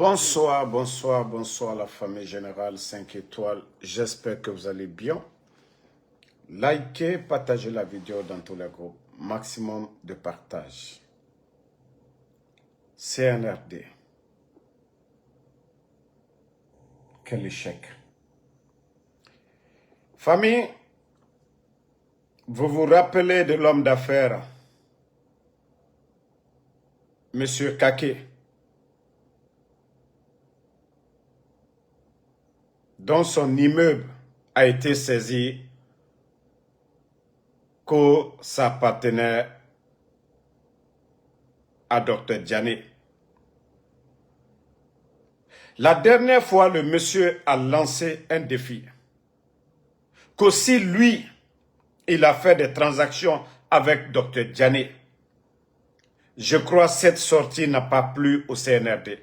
Bonsoir, bonsoir, bonsoir la famille générale 5 étoiles. J'espère que vous allez bien. Likez, partagez la vidéo dans tous les groupes. Maximum de partage. CNRD. Quel échec. Famille, vous vous rappelez de l'homme d'affaires, Monsieur Kaké, dont son immeuble a été saisi, que ça appartenait à Dr Diané. La dernière fois, le monsieur a lancé un défi. Que si lui, il a fait des transactions avec Dr Diané, je crois que cette sortie n'a pas plu au CNRD.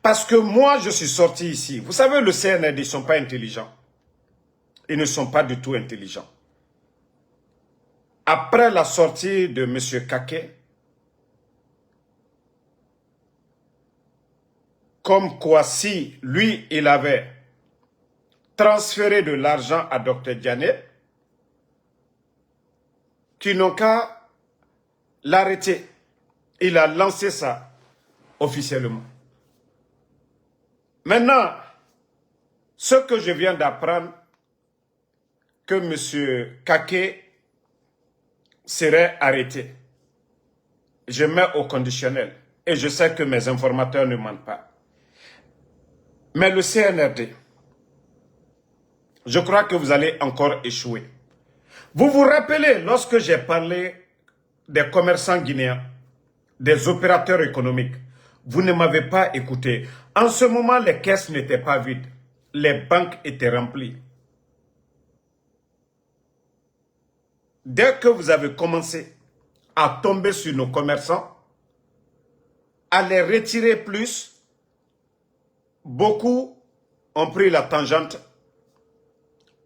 Parce que moi, je suis sorti ici. Vous savez, le CNRD, ils ne sont pas intelligents. Ils ne sont pas du tout intelligents. Après la sortie de M. Kaké, comme quoi si lui, il avait transféré de l'argent à Dr Diané, qui n'ont qu'à l'arrêter. Il a lancé ça officiellement. Maintenant, ce que je viens d'apprendre, que M. Kaké serait arrêté. Je mets au conditionnel. Et je sais que mes informateurs ne mentent pas. Mais le CNRD, je crois que vous allez encore échouer. Vous vous rappelez, lorsque j'ai parlé des commerçants guinéens, des opérateurs économiques, vous ne m'avez pas écouté. En ce moment, les caisses n'étaient pas vides. Les banques étaient remplies. Dès que vous avez commencé à tomber sur nos commerçants, à les retirer plus, beaucoup ont pris la tangente.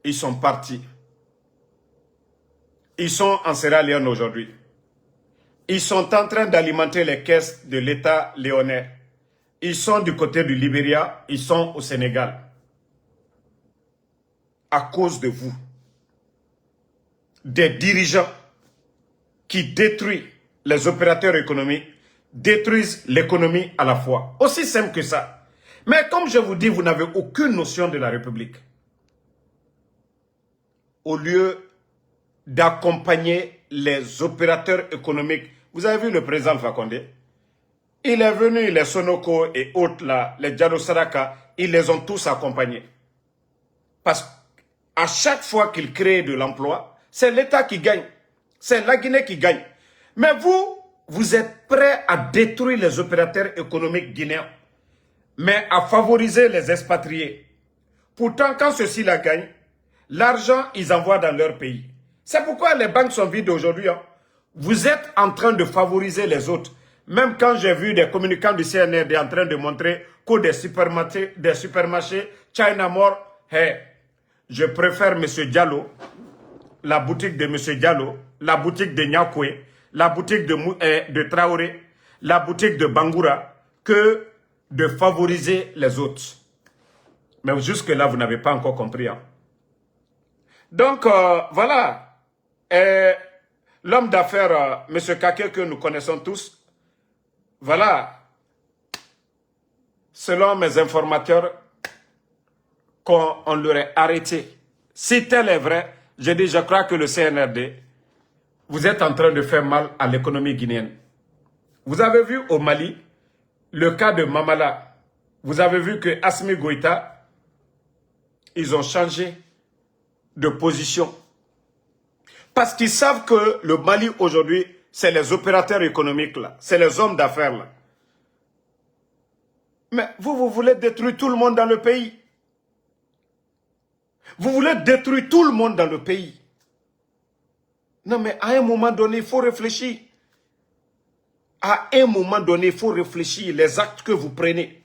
Ils sont partis. Ils sont en Sierra Leone aujourd'hui. Ils sont en train d'alimenter les caisses de l'État léonais. Ils sont du côté du Libéria, ils sont au Sénégal. À cause de vous. Des dirigeants qui détruisent les opérateurs économiques, détruisent l'économie à la fois. Aussi simple que ça. Mais comme je vous dis, vous n'avez aucune notion de la République. Au lieu d'accompagner les opérateurs économiques, vous avez vu le président Fakonde? Il est venu, les Sonoko et autres là, les Diallo Saraka, ils les ont tous accompagnés. Parce qu'à chaque fois qu'ils créent de l'emploi, c'est l'État qui gagne. C'est la Guinée qui gagne. Mais vous, vous êtes prêts à détruire les opérateurs économiques guinéens, mais à favoriser les expatriés. Pourtant, quand ceux-ci la gagnent, l'argent, ils envoient dans leur pays. C'est pourquoi les banques sont vides aujourd'hui. Hein. Vous êtes en train de favoriser les autres. Même quand j'ai vu des communicants du CNRD en train de montrer que des supermarchés China More, hey, je préfère M. Diallo, la boutique de M. Diallo, la boutique de Nyakwe, la boutique de Traoré, la boutique de Bangoura, que de favoriser les autres. Mais jusque-là, vous n'avez pas encore compris. Hein. Donc, voilà. L'homme d'affaires, M. Kaké, que nous connaissons tous, voilà. Selon mes informateurs, qu'on l'aurait arrêté. Si tel est vrai, je crois que le CNRD, vous êtes en train de faire mal à l'économie guinéenne. Vous avez vu au Mali, le cas de Mamala. Vous avez vu que Assimi Goïta, ils ont changé de position. Parce qu'ils savent que le Mali aujourd'hui, c'est les opérateurs économiques là, c'est les hommes d'affaires là. Mais vous voulez détruire tout le monde dans le pays. Vous voulez détruire tout le monde dans le pays. Non mais à un moment donné, il faut réfléchir. À un moment donné, il faut réfléchir les actes que vous prenez.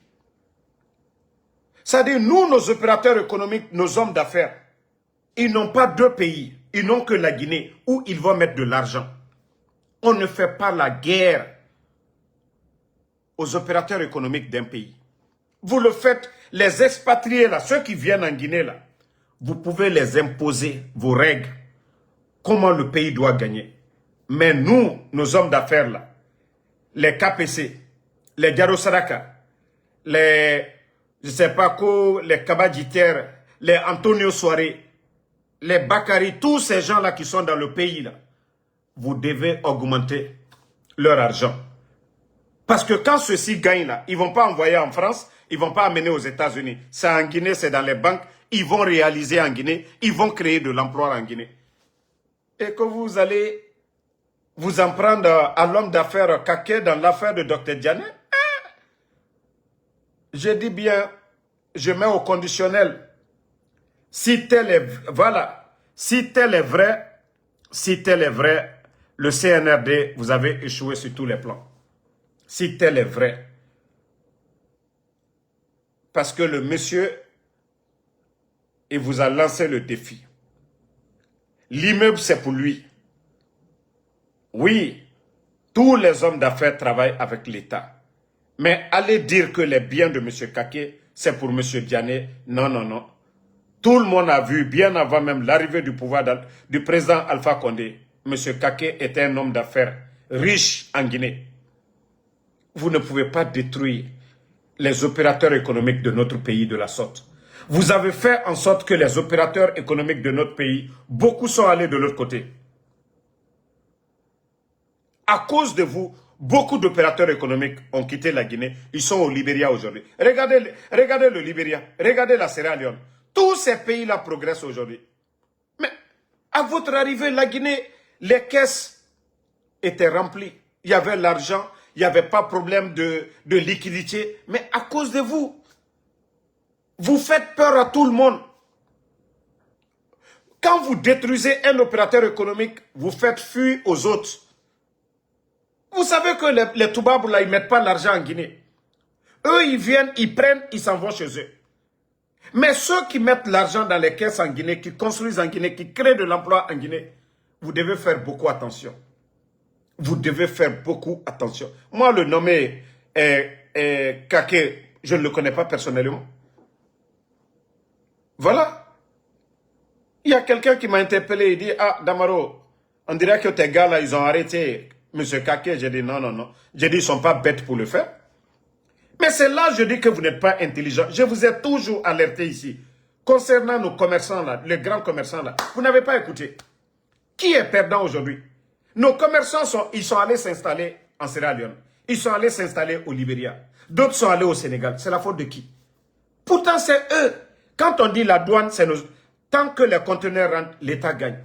C'est-à-dire, nous, nos opérateurs économiques, nos hommes d'affaires, ils n'ont pas deux pays. Ils n'ont que la Guinée où ils vont mettre de l'argent. On ne fait pas la guerre aux opérateurs économiques d'un pays. Vous le faites, les expatriés là, ceux qui viennent en Guinée là, vous pouvez les imposer vos règles, comment le pays doit gagner. Mais nous, nos hommes d'affaires là, les KPC, les Diaro Saraka, les, je sais pas quoi, les Kabadjiter, les Antonio Soare, les Bakary, tous ces gens-là qui sont dans le pays là, vous devez augmenter leur argent. Parce que quand ceux-ci gagnent là, ils ne vont pas envoyer en France, ils ne vont pas amener aux États-Unis. C'est en Guinée, c'est dans les banques, ils vont réaliser en Guinée, ils vont créer de l'emploi en Guinée. Et que vous allez vous en prendre à l'homme d'affaires Kaké dans l'affaire de Dr Diané, je dis bien, je mets au conditionnel. Si tel est, voilà, si tel est vrai, le CNRD, vous avez échoué sur tous les plans. Si tel est vrai. Parce que le monsieur, il vous a lancé le défi. L'immeuble, c'est pour lui. Oui, tous les hommes d'affaires travaillent avec l'État. Mais allez dire que les biens de M. Kaké, c'est pour M. Diané. Non, non, non. Tout le monde a vu, bien avant même l'arrivée du pouvoir du président Alpha Condé, M. Kaké était un homme d'affaires riche en Guinée. Vous ne pouvez pas détruire les opérateurs économiques de notre pays de la sorte. Vous avez fait en sorte que les opérateurs économiques de notre pays, beaucoup sont allés de l'autre côté. À cause de vous, beaucoup d'opérateurs économiques ont quitté la Guinée. Ils sont au Libéria aujourd'hui. Regardez le Libéria, regardez la Sierra Leone. Tous ces pays-là progressent aujourd'hui. Mais à votre arrivée, la Guinée, les caisses étaient remplies. Il y avait l'argent, il n'y avait pas de problème de liquidité. Mais à cause de vous, vous faites peur à tout le monde. Quand vous détruisez un opérateur économique, vous faites fuir aux autres. Vous savez que les Toubabou, là, ils ne mettent pas l'argent en Guinée. Eux, ils viennent, ils prennent, ils s'en vont chez eux. Mais ceux qui mettent l'argent dans les caisses en Guinée, qui construisent en Guinée, qui créent de l'emploi en Guinée, vous devez faire beaucoup attention. Vous devez faire beaucoup attention. Moi, le nommé Kaké, je ne le connais pas personnellement. Voilà. Il y a quelqu'un qui m'a interpellé, il dit, ah, Damaro, on dirait que tes gars là, ils ont arrêté M. Kaké. J'ai dit, non, non, non. J'ai dit, ils ne sont pas bêtes pour le faire. Mais c'est là, je dis que vous n'êtes pas intelligent. Je vous ai toujours alerté ici. Concernant nos commerçants là, les grands commerçants là, vous n'avez pas écouté. Qui est perdant aujourd'hui? Nos commerçants, ils sont allés s'installer en Sierra Leone. Ils sont allés s'installer au Libéria. D'autres sont allés au Sénégal. C'est la faute de qui? Pourtant, c'est eux. Quand on dit la douane, c'est nos... Tant que les conteneurs rentrent, l'État gagne.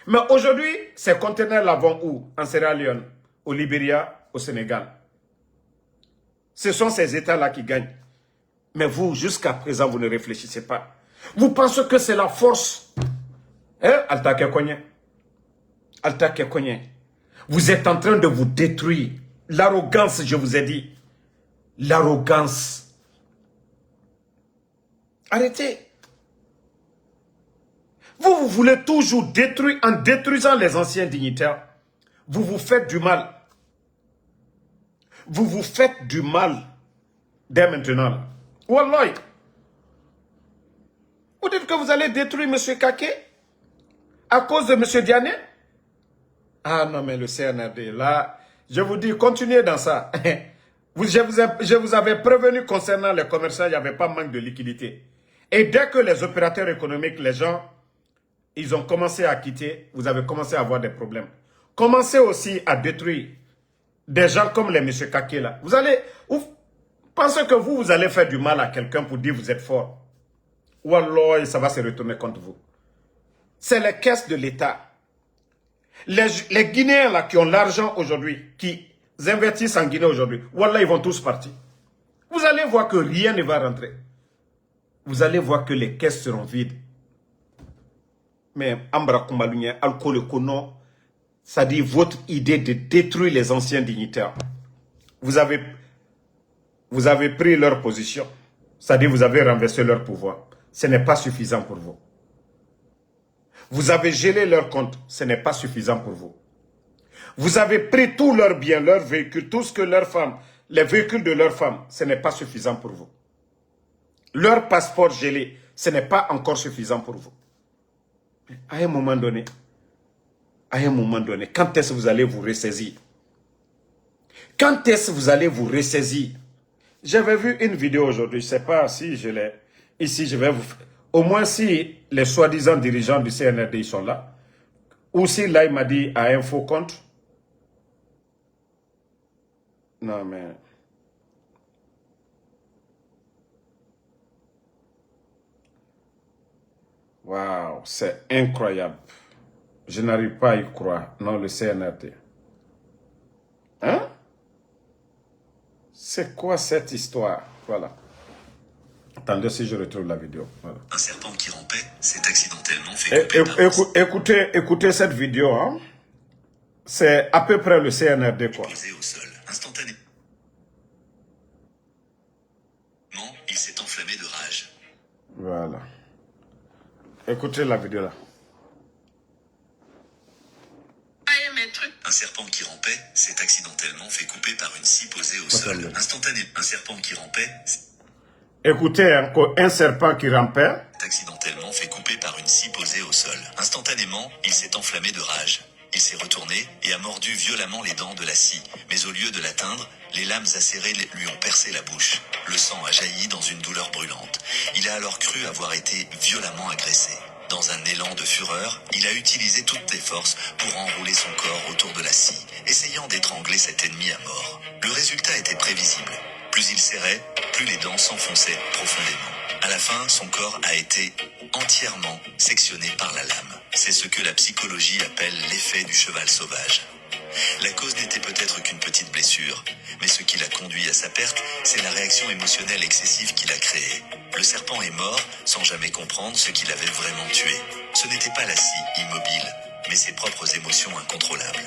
Mais aujourd'hui, ces conteneurs-là vont où? En Sierra Leone, au Libéria, au Sénégal. Ce sont ces États-là qui gagnent. Mais vous, jusqu'à présent, vous ne réfléchissez pas. Vous pensez que c'est la force. Hein? Alta Kekonye. Alta Kekonye. Vous êtes en train de vous détruire. L'arrogance, je vous ai dit. L'arrogance. Arrêtez. Vous voulez toujours détruire, en détruisant les anciens dignitaires. Vous vous faites du mal. Vous vous faites du mal dès maintenant. Wallahi. Vous dites que vous allez détruire M. Kaké à cause de M. Diané? Ah non, mais le CNRD, là, je vous dis, continuez dans ça. Je vous avais prévenu concernant les commerçants, il n'y avait pas manque de liquidité. Et dès que les opérateurs économiques, les gens, ils ont commencé à quitter, vous avez commencé à avoir des problèmes. Commencez aussi à détruire des gens comme les M. Kaké là. Vous pensez que vous allez faire du mal à quelqu'un pour dire que vous êtes fort. Wallah, ça va se retourner contre vous. C'est les caisses de l'État. Les Guinéens là qui ont l'argent aujourd'hui, qui investissent en Guinée aujourd'hui, Wallah, ils vont tous partir. Vous allez voir que rien ne va rentrer. Vous allez voir que les caisses seront vides. Mais Ambra Kumbalunya, alcool kono, ça dit votre idée de détruire les anciens dignitaires. Vous avez pris leur position. Ça dit vous avez renversé leur pouvoir. Ce n'est pas suffisant pour vous. Vous avez gelé leur compte. Ce n'est pas suffisant pour vous. Vous avez pris tous leurs biens, leurs véhicules, tout ce que leurs femmes, les véhicules de leurs femmes, ce n'est pas suffisant pour vous. Leur passeport gelé, ce n'est pas encore suffisant pour vous. À un moment donné, quand est-ce que vous allez vous ressaisir? Quand est-ce que vous allez vous ressaisir? J'avais vu une vidéo aujourd'hui, je ne sais pas si je l'ai. Ici, je vais vous faire. Au moins si les soi-disant dirigeants du CNRD sont là, ou si là il m'a dit à un faux compte. Non mais... Waouh, c'est incroyable. Je n'arrive pas à y croire. Non, le CNRD. Hein? C'est quoi cette histoire? Voilà. Attendez si je retrouve la vidéo. Voilà. Un serpent qui rampait s'est accidentellement fait couper écoutez cette vidéo. Hein? C'est à peu près le CNRD, quoi. Posé au sol. Instantanément, il s'est enflammé de rage. Voilà. Écoutez la vidéo là. Un serpent qui rampait s'est accidentellement fait couper par une scie posée au sol. Instantanément, un serpent qui rampait... Écoutez encore un serpent qui rampait. Accidentellement fait couper par une scie posée au sol. Instantanément, il s'est enflammé de rage. Il s'est retourné et a mordu violemment les dents de la scie. Mais au lieu de l'atteindre, les lames acérées lui ont percé la bouche. Le sang a jailli dans une douleur brûlante. Il a alors cru avoir été violemment agressé. Dans un élan de fureur, il a utilisé toutes ses forces pour enrouler son corps autour de la scie, essayant d'étrangler cet ennemi à mort. Le résultat était prévisible. Plus il serrait, plus les dents s'enfonçaient profondément. À la fin, son corps a été entièrement sectionné par la lame. C'est ce que la psychologie appelle l'effet du cheval sauvage. La cause n'était peut-être qu'une petite blessure, mais ce qui l'a conduit à sa perte, c'est la réaction émotionnelle excessive qu'il a créée. Le serpent est mort sans jamais comprendre ce qui l'avait vraiment tué. Ce n'était pas la scie immobile, mais ses propres émotions incontrôlables.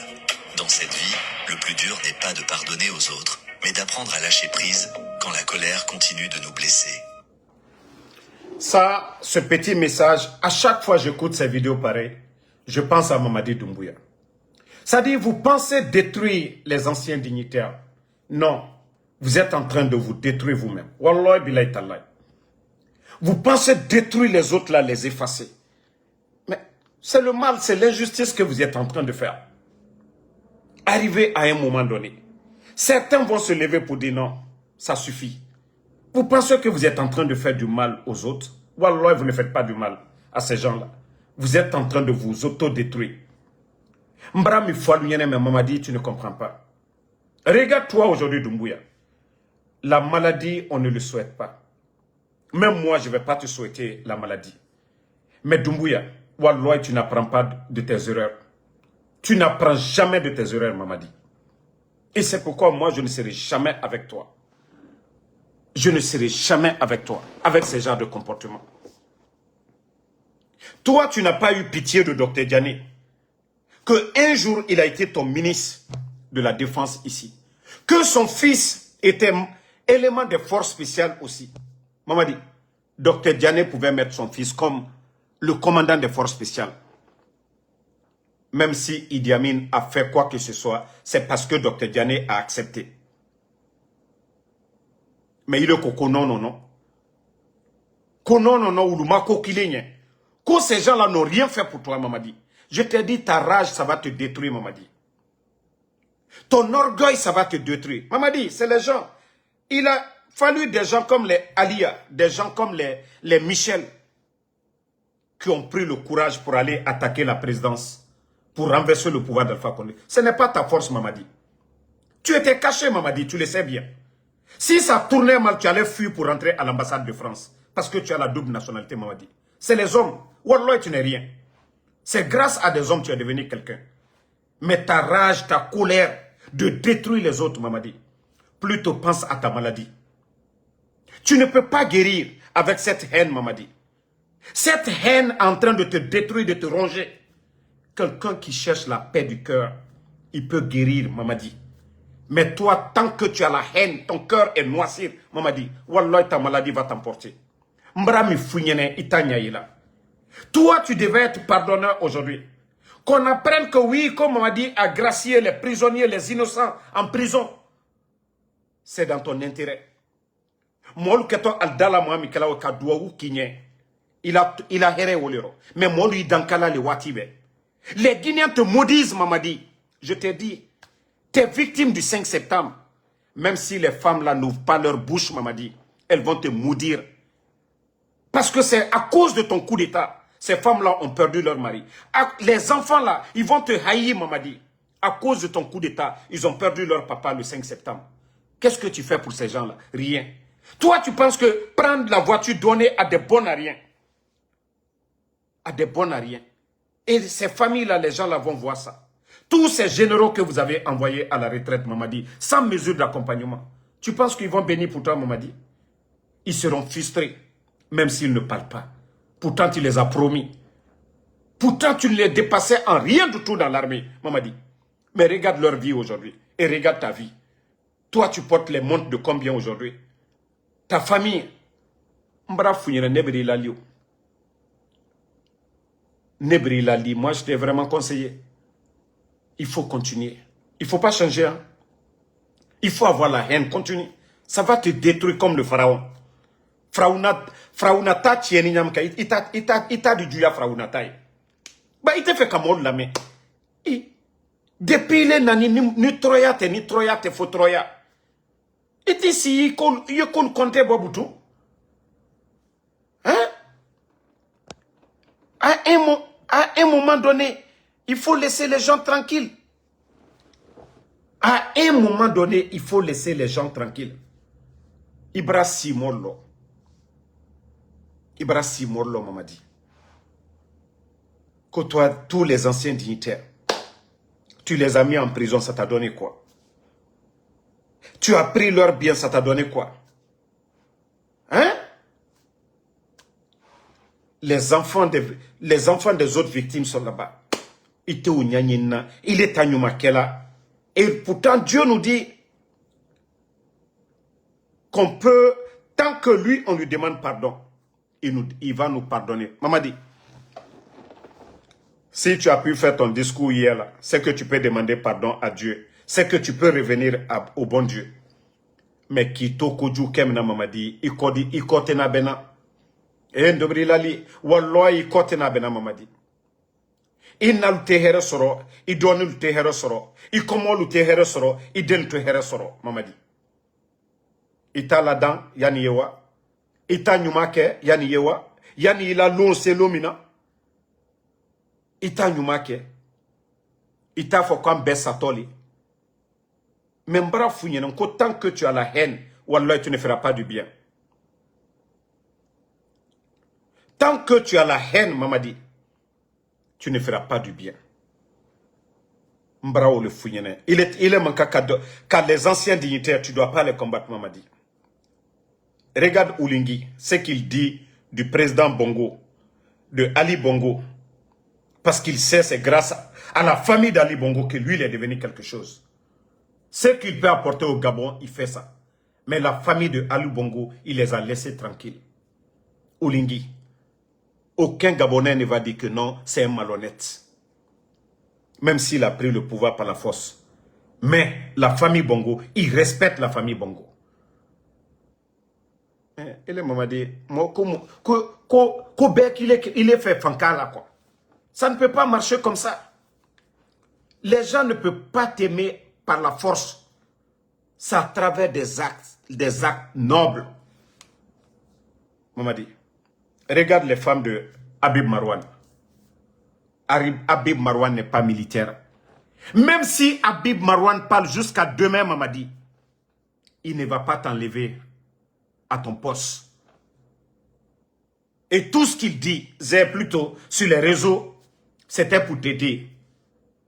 Dans cette vie, le plus dur n'est pas de pardonner aux autres, mais d'apprendre à lâcher prise quand la colère continue de nous blesser. Ça, ce petit message, à chaque fois que j'écoute ces vidéos pareilles, je pense à Mamadi Doumbouya. C'est-à-dire, vous pensez détruire les anciens dignitaires. Non, vous êtes en train de vous détruire vous-même. Wallahi billahi tallahi. Vous pensez détruire les autres là, les effacer. Mais c'est le mal, c'est l'injustice que vous êtes en train de faire. Arrivé à un moment donné, certains vont se lever pour dire non, ça suffit. Vous pensez que vous êtes en train de faire du mal aux autres? Wallah, vous ne faites pas du mal à ces gens-là. Vous êtes en train de vous autodétruire. Mbrami Foualounyene, mais Mamadi, tu ne comprends pas. Regarde-toi aujourd'hui, Doumbouya. La maladie, on ne le souhaite pas. Même moi, je ne vais pas te souhaiter la maladie. Mais Doumbouya, Wallah, tu n'apprends pas de tes erreurs. Tu n'apprends jamais de tes erreurs, Mamadi. Et c'est pourquoi moi, je ne serai jamais avec toi. Je ne serai jamais avec toi, avec ce genre de comportement. Toi, tu n'as pas eu pitié de Dr Diané. Qu'un jour, il a été ton ministre de la Défense ici. Que son fils était élément des forces spéciales aussi. Mamadi, Dr Diané pouvait mettre son fils comme le commandant des forces spéciales. Même si Idi Amin a fait quoi que ce soit, c'est parce que Dr Diané a accepté. Mais il est coco non, non, non. Ko non, non, non, ou le mako kilenye. Que ces gens-là n'ont rien fait pour toi, Mamadi. Je t'ai dit, ta rage, ça va te détruire, Mamadi. Ton orgueil, ça va te détruire. Mamadi, c'est les gens. Il a fallu des gens comme les Alia, des gens comme les Michel, qui ont pris le courage pour aller attaquer la présidence, pour renverser le pouvoir d'Alpha Condé. Ce n'est pas ta force, Mamadi. Tu étais caché, Mamadi, tu le sais bien. Si ça tournait mal, tu allais fuir pour rentrer à l'ambassade de France. Parce que tu as la double nationalité, Mamadi. C'est les hommes. Wallah, tu n'es rien. C'est grâce à des hommes que tu es devenu quelqu'un. Mais ta rage, ta colère de détruire les autres, Mamadi, plutôt pense à ta maladie. Tu ne peux pas guérir avec cette haine, Mamadi. Cette haine en train de te détruire, de te ronger. Quelqu'un qui cherche la paix du cœur, il peut guérir, Mamadi. Mais toi, tant que tu as la haine, ton cœur est noirci, Mamadi, wallah, ta maladie va t'emporter. Mbrami founyene itanyayila. Toi, tu devais être pardonneur aujourd'hui. Qu'on apprenne que oui, comme Mamadi a gracié les prisonniers, les innocents en prison. c'est dans ton intérêt. Molu keto aldala mwami kala ka duwawu kinye. Il a héré olero. Mais molu dankala le watibe. Les Guinéens te maudissent, Mamadi. Je t'ai dit, tu es victime du 5 septembre. Même si les femmes là n'ouvrent pas leur bouche, Mamadi, elles vont te maudire. Parce que c'est à cause de ton coup d'état. Ces femmes-là ont perdu leur mari. Les enfants là, ils vont te haïr, Mamadi. À cause de ton coup d'état, ils ont perdu leur papa le 5 septembre. Qu'est-ce que tu fais pour ces gens-là? Rien. Toi, tu penses que prendre la voiture donnée à des bons à rien. À des bons à rien. Et ces familles-là, les gens là vont voir ça. Tous ces généraux que vous avez envoyés à la retraite, Mamadi, sans mesure d'accompagnement. Tu penses qu'ils vont bénir pour toi, Mamadi? Ils seront frustrés, même s'ils ne parlent pas. Pourtant, tu les as promis. Pourtant, tu ne les dépassais en rien du tout dans l'armée, Mamadi. Mais regarde leur vie aujourd'hui et regarde ta vie. Toi, tu portes les montres de combien aujourd'hui? Ta famille, Mbra Founyere Nebri Lalio. Nebri Lali, moi je t'ai vraiment conseillé. Il faut continuer. Il ne faut pas changer. Hein? Il faut avoir la haine. Continue. Ça va te détruire comme le pharaon. Pharaonata tieni nyamka. Il t'a dit Dieu Pharaonata. Bah, il t'a fait comme la main. Depuis les nani, ni troya te faux troya. Et ici, il compte Bobutu. Hein? À un moment donné, il faut laisser les gens tranquilles. À un moment donné, il faut laisser les gens tranquilles. Ibra Simorlo. Ibra Simorlo, Mamadi. Côtoie tous les anciens dignitaires. Tu les as mis en prison, ça t'a donné quoi? Tu as pris leur bien, ça t'a donné quoi? Hein? Les enfants des autres victimes sont là-bas. Il est à Nyumakela. Et pourtant, Dieu nous dit qu'on peut, tant que lui, on lui demande pardon, il va nous pardonner. Mamadi, si tu as pu faire ton discours hier, là, c'est que tu peux demander pardon à Dieu. C'est que tu peux revenir au bon Dieu. Mais qui tokuju kemna Mamadi, i kote na bena. Et ndobri lali, wallahi i kote na bena Mamadi. I nalu te here soro, i donu te here soro, i komolu te here soro, i den te here soro, Mamadi. Ita ladan, yani yewa. Ita nyumake, yani yewa. Yani ila lon se lomina. Ita nyumake. Ita fokam besatoli. Membra founyenen, tant que tu as la haine, wallah, tu ne feras pas du bien. Tant que tu as la haine, Mamadi, tu ne feras pas du bien. Mbrao le founyenen. Il est manqué car les anciens dignitaires, tu ne dois pas les combattre, Mamadi. Regarde Oulingui, ce qu'il dit du président Bongo, de Ali Bongo. Parce qu'il sait, c'est grâce à la famille d'Ali Bongo que lui, il est devenu quelque chose. Ce qu'il peut apporter au Gabon, il fait ça. Mais la famille de Ali Bongo, il les a laissés tranquilles. Oulingui, aucun Gabonais ne va dire que non, c'est un malhonnête. Même s'il a pris le pouvoir par la force. Mais la famille Bongo, il respecte la famille Bongo. Il est Mamadi, il est fait fanka là quoi. Ça ne peut pas marcher comme ça. Les gens ne peuvent pas t'aimer par la force. C'est à travers des actes nobles. Mamadi, regarde les femmes de Habib Marwan. Habib Marwan n'est pas militaire. Même si Habib Marwan parle jusqu'à demain, Mamadi, il ne va pas t'enlever à ton poste. Et tout ce qu'il dit, c'est plutôt sur les réseaux, c'était pour t'aider.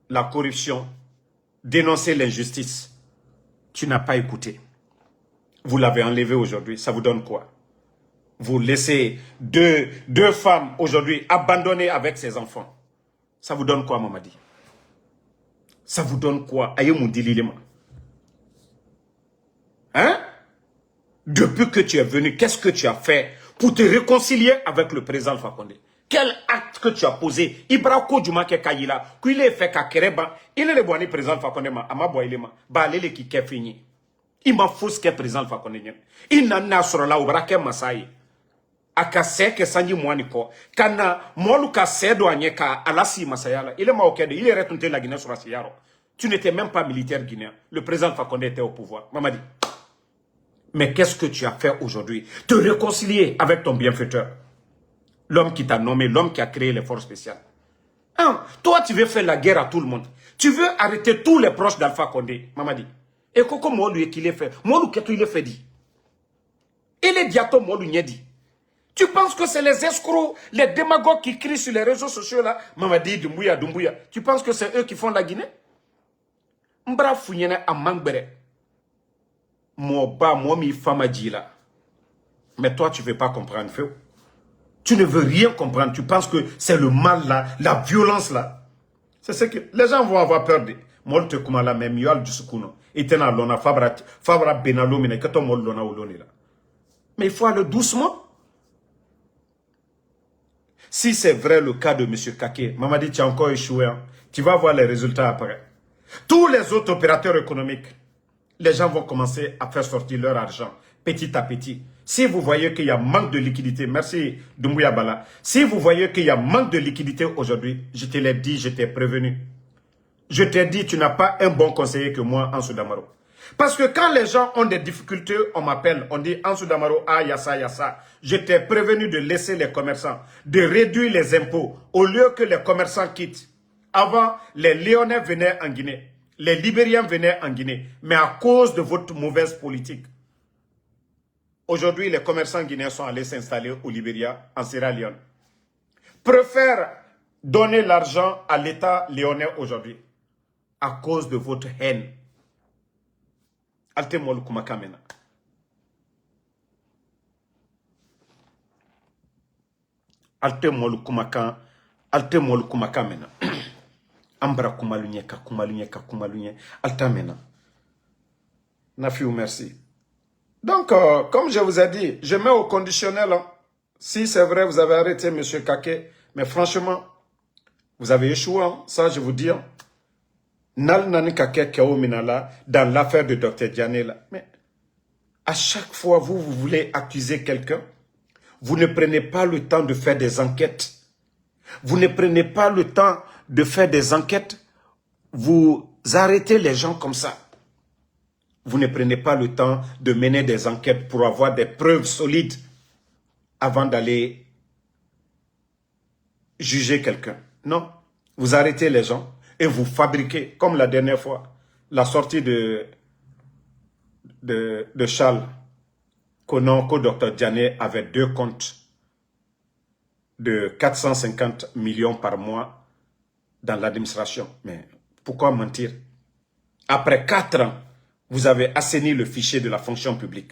La corruption, dénoncer l'injustice. Tu n'as pas écouté. Vous l'avez enlevé aujourd'hui. Ça vous donne quoi? Vous laissez deux femmes aujourd'hui abandonnées avec ses enfants. Ça vous donne quoi, Mamadi? Ça vous donne quoi? Aïe mon dililema. Hein? Depuis que tu es venu, qu'est-ce que tu as fait pour te réconcilier avec le président Alpha Condé? Quel acte que tu as posé? Ibrako Djumake Kayila, qu'il est fait Kakereba, il est le bon président Alpha Condé, Ama Boilema, Balele qui est fini. Il m'a fou ce qu'est président Alpha Condé. Il n'a sur la oubrake Masai. Aka seke sanji mwani ko. Kana molu ka sedo anye ka alasi Masayala. Il est maokede. Il est retourné la Guinée sur la Siyaro. Tu n'étais même pas militaire guinéen. Le président Alpha Condé était au pouvoir. Mamadi. Mais qu'est-ce que tu as fait aujourd'hui? Te réconcilier avec ton bienfaiteur. L'homme qui t'a nommé, l'homme qui a créé les forces spéciales. Hein? Toi, tu veux faire la guerre à tout le monde. Tu veux arrêter tous les proches d'Alpha Condé. Mamadi. Et comment moi lui qu'il est fait? Moi lui qu'il est fait dit. Et les diatos moi lui dit. Tu penses que c'est les escrocs, les démagogues qui crient sur les réseaux sociaux là? Mamadi Doumbouya, Doumbouya. Tu penses que c'est eux qui font la Guinée? Mbra founyene a mangbere. Moi mi fama là. Mais toi tu veux pas comprendre feu. Tu ne veux rien comprendre. Tu penses que c'est le mal là, la violence là. C'est ce que les gens vont avoir peur de. Molte kumala même yal du sukuno. Itena lona fabra benalo mine kato mol lona oloni là. Mais il faut aller doucement. Si c'est vrai le cas de M. Kake, Mamadi, tu as encore échoué. Hein? Tu vas voir les résultats après. Tous les autres opérateurs économiques, les gens vont commencer à faire sortir leur argent petit à petit. Si vous voyez qu'il y a manque de liquidité, merci Doumbouya Bala, si vous voyez qu'il y a manque de liquidité aujourd'hui, je te l'ai dit, je t'ai prévenu. Je t'ai dit, tu n'as pas un bon conseiller que moi, Ansou Damaro. Parce que quand les gens ont des difficultés, on m'appelle, on dit Ansou Damaro, ah, yassa, yassa. Je t'ai prévenu de laisser les commerçants, de réduire les impôts, au lieu que les commerçants quittent. Avant, les Léonais venaient en Guinée, les Libériens venaient en Guinée, mais à cause de votre mauvaise politique. Aujourd'hui, les commerçants guinéens sont allés s'installer au Libéria, en Sierra Leone. Préfèrent donner l'argent à l'État léonais aujourd'hui, à cause de votre haine. Alte molu kumaka mena. Alte molu kumaka mena. Ambra kumalunye. Alta mena. Nafiou, merci. Donc, comme je vous ai dit, je mets au conditionnel. Hein. Si c'est vrai, vous avez arrêté M. Kake. Mais franchement, vous avez échoué. Hein. Ça, je vous dis. Hein. Nal nani Kake Kao Minala dans l'affaire de Dr Diané. Là. Mais à chaque fois, vous voulez accuser quelqu'un. Vous ne prenez pas le temps de faire des enquêtes. Vous ne prenez pas le temps de faire des enquêtes. Vous arrêtez les gens comme ça. Vous ne prenez pas le temps de mener des enquêtes pour avoir des preuves solides avant d'aller juger quelqu'un. Non, vous arrêtez les gens et vous fabriquez, comme la dernière fois, la sortie de Charles, que Dr Diané avait 2 comptes de 450 millions par mois dans l'administration. Mais pourquoi mentir? Après 4 ans, vous avez assaini le fichier de la fonction publique.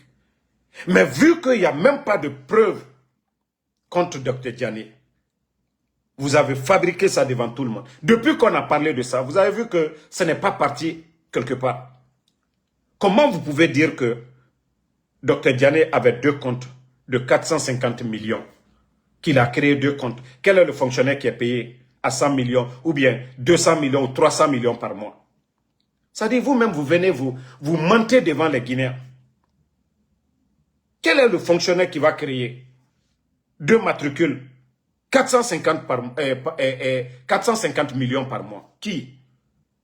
Mais vu qu'il n'y a même pas de preuves contre Dr Diané, vous avez fabriqué ça devant tout le monde. Depuis qu'on a parlé de ça, vous avez vu que ce n'est pas parti quelque part. Comment vous pouvez dire que Dr Diané avait 2 comptes de 450 millions, qu'il a créé 2 comptes? Quel est le fonctionnaire qui est payé à 100 millions ou bien 200 millions ou 300 millions par mois? C'est-à-dire, vous-même, vous venez, vous mentez devant les Guinéens. Quel est le fonctionnaire qui va créer 2 matricules, 450 millions par mois? Qui?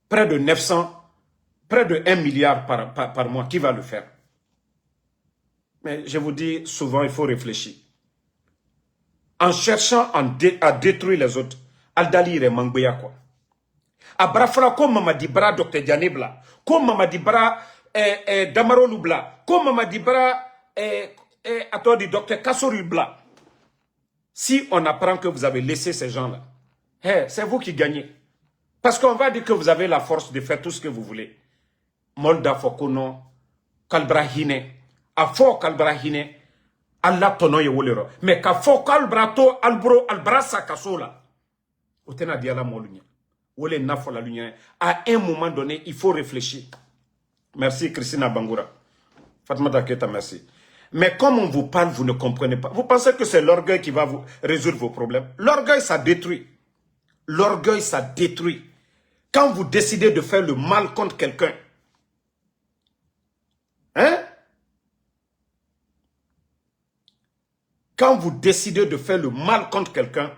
Près de 900, près de 1 milliard par mois. Qui va le faire? Mais je vous dis, souvent, il faut réfléchir. En cherchant à détruire les autres, Aldali est Mangbeya quoi. Abrafra ko Mamadi Bra Dr Diané Bla, ko Mamadi Bra Damaro Lubla, ko Mamadi Bra attendez Dr Kassoru Bla. Si on apprend que vous avez laissé ces gens-là, c'est vous qui gagnez. Parce qu'on va dire que vous avez la force de faire tout ce que vous voulez. Molda Fokono, Kalbrahine, Afo Kalbrahine, Allah tono ye wolero. Mais Kafo Kalbrato Albro Albrasa Kasola. Otena diala molunya. Wole nafo la lunya. À un moment donné, il faut réfléchir. Merci Christina Bangoura. Fatma Daketa, merci. Mais comme on vous parle, vous ne comprenez pas. Vous pensez que c'est l'orgueil qui va vous résoudre vos problèmes? L'orgueil, ça détruit. L'orgueil, ça détruit. Quand vous décidez de faire le mal contre quelqu'un, hein? Quand vous décidez de faire le mal contre quelqu'un,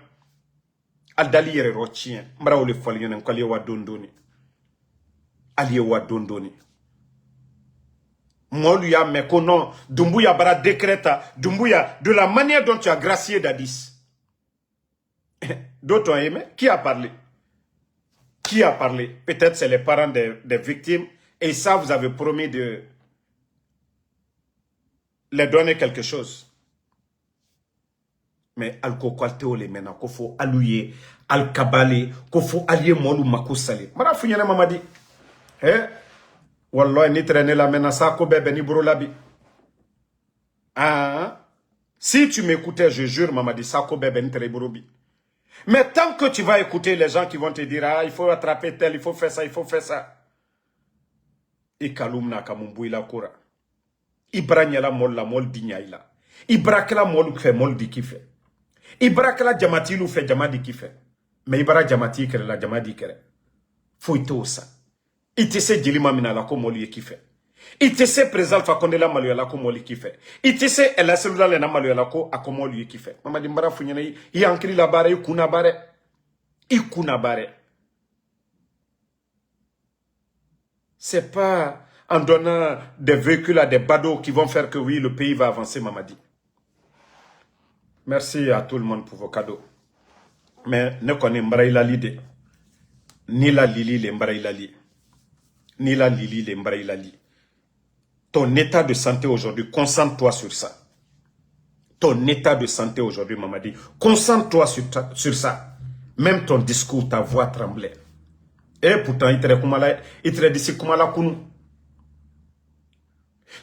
Aldali yere rochien, mbra ole falyen kwali wa dondoni. Ali wa dondoni. Moluya mekono, Dumbuya bara décréta, Dumbuya, de la manière dont tu as gracié Dadis. D'autres ont aimé. Qui a parlé? Qui a parlé? Peut-être c'est les parents des victimes. Et ça, vous avez promis de les donner quelque chose. Mais al-kokwalte ole mena kofo aluye al-kabale kofo allié molu makusale. Mara funyana mamadi. Wallah ni traîner la mena sa ko bebe ni bro labi. Ah. Si tu m'écoutais, je jure mamadi sa ko bebe ni tere bro bi. Mais tant que tu vas écouter les gens qui vont te dire ah il faut attraper tel, il faut faire ça, il faut faire ça. Ikalumna kamumbu ila kura. Ibranyala mol la mol dinya ila. Ibrakela mol fait mol di kife. Ibrakela jamati lu fait jamadi kife. Mais ibara jamati kere la jamadi kere. Foito sa. Itese jilima mina la ko moli kife. Itese présent fa konde la malu la ko moli kife. Itese ela selula le na malu la ko akomoli kife. Mama di mbara funyana yi ankri la bare ikuna bare. Ikuna bare. C'est pas en donnant des véhicules à des badauds qui vont faire que oui, le pays va avancer, Mamadi. Merci à tout le monde pour vos cadeaux. Mais ne connais pas l'idée. Ni la lili le mbraïlali. Ni la lili le mbraïlali. Ton état de santé aujourd'hui, concentre-toi sur ça. Ton état de santé aujourd'hui, Mamadi, concentre-toi sur ça. Même ton discours, ta voix tremblait. Et pourtant, il te dit kumala kunu.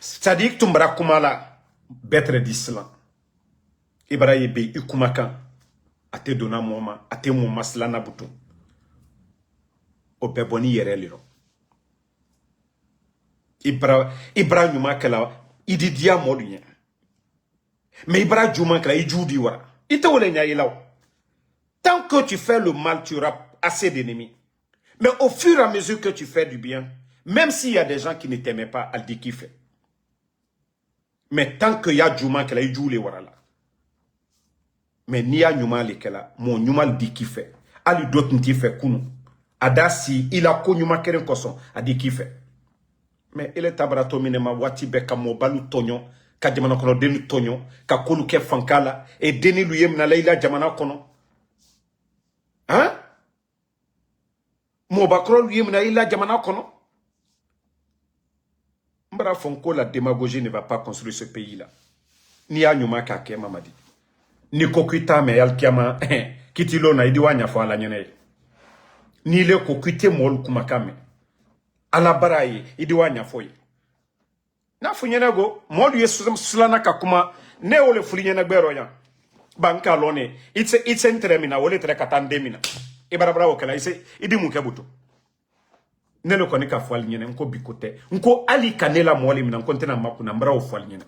C'est-à-dire que tu m'as kumala betre d'islam. Ibrahim be ikumakan. A te donna moma, a te moma slana butu. O beboni yereliro. Ibrahim makela, idi dia modunya. Mais Ibrahim makela, idjudi wara. Ite wole nya ilaw. Tant que tu fais le mal, tu auras assez d'ennemis. Mais au fur et à mesure que tu fais du bien, même s'il y a des gens qui ne t'aimaient pas, elle dit qui fait. Mais tant qu'il y a Djouma qui a eu les warala. Mais ni a Djouma lekela, mon Djouma dit qui fait. Ali d'autres qui fait kunu. Adasi, il a connu ma keren koson, a dit qui fait. Mais il est tabrato minema wati beka mo balu tonyo, ka jamana kono denu tonyo, ka kolu ke fankala, et deni luyem na leila jamana kono. Hein? Mobakro lui mena ila jamana kono. Mbara fonko la démagogie ne va pas construire ce pays là. Ni a nyuma ka ke mamadi. Ni kokuita me yalkiama kitilo na idi wanya fo ala nyene. Ni le kokuite mol kumakame. Ala baraye idi wanya fo yi. Na funyena go mol yesu sulana ka kuma ne ole fulinyena gbero ya. Banka lone it's entremina ole tere katandemina. Ibarabra okela ise idi mukebuto nelo koni ka fwal nyene nko bikote nko ali kanela mwali mina nko ntena makuna mbra o fwal nyene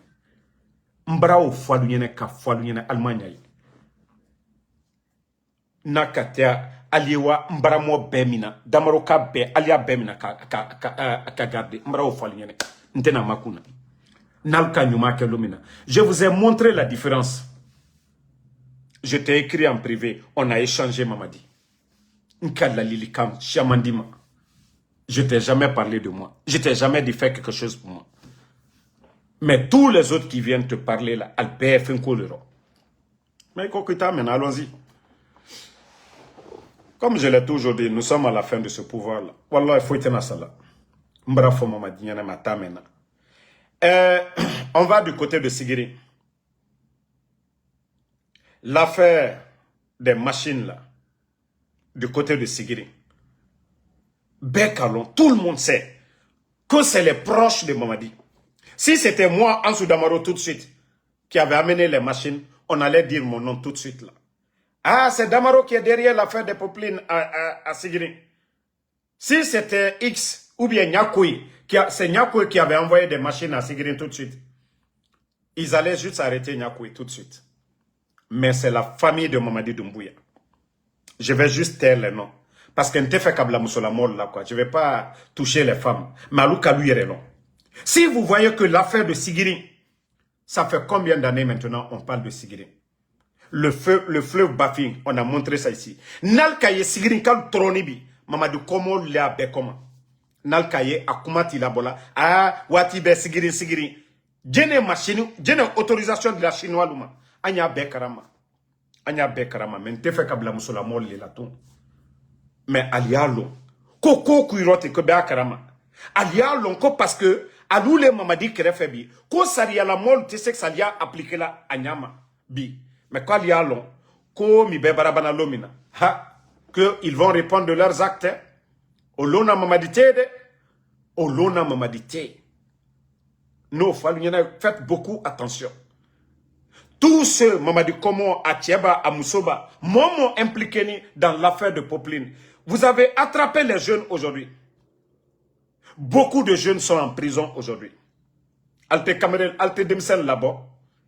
mbra o fwal nyene ka fwal nyene almanya yi nakatia aliwa mbra mo bemina damaro ka be alia bemina ka garder mbra o fwal nyene ntena makuna nalka nyuma ke lumina. Je vous ai montré la différence. Je t'ai écrit en privé, on a échangé Mamadi. Je t'ai jamais parlé de moi. Je t'ai jamais dit faire quelque chose pour moi. Mais tous les autres qui viennent te parler là, Albert Finkolero. Mais Kokuta, maintenant, allons-y. Comme je l'ai toujours dit, nous sommes à la fin de ce pouvoir-là. Wallah, il faut être dans ça là. Mbrafo Mamadi, yana mata maintenant. On va du côté de Sigiri. L'affaire des machines là. Du côté de Sigiri. Bekalon, tout le monde sait que c'est les proches de Mamadi. Si c'était moi, Ansou Damaro, tout de suite, qui avait amené les machines, on allait dire mon nom tout de suite là. Ah, c'est Damaro qui est derrière l'affaire des poplines à Sigiri. Si c'était X ou bien Nyakoui, c'est Nyakoui qui avait envoyé des machines à Sigiri tout de suite, ils allaient juste arrêter Nyakoui tout de suite. Mais c'est la famille de Mamadi Doumbouya. Je vais juste taire les noms. Parce que n'te fait kabla musola mol là quoi. Je vais pas toucher les femmes. Malou lui est non. Si vous voyez que l'affaire de Sigiri, ça fait combien d'années maintenant on parle de Sigiri? le fleuve Bafing, on a montré ça ici. Nalkaye Sigirin Kal Tronibi, Mamadou Komo Lea Bekoma. Nalkaye Akumati Labola, Wati Be Sigirin. Djene machine, djene autorisation de la chinois Luma. Anya Bekarama. Anya Bekarama, men te fait kabla musola molli la ton. Mais alialo. Koko kuirote ke Bekarama. Alialo ko parce que, aloule Mamadi Kerefebi, ko saria la mol te sek salia appliquer la anyama. Bi. Mais quand il y a long, comme ils barabana lomina, que ils vont répondre de leurs actes, olona mamadité, olona mamadité. Non, faites beaucoup attention. Tous ceux, Mamadi Komo, Atieba, Amusoba, Momo impliqués dans l'affaire de Popeline. Vous avez attrapé les jeunes aujourd'hui. Beaucoup de jeunes sont en prison aujourd'hui. Alte Cameroun, Alte Demsen là-bas.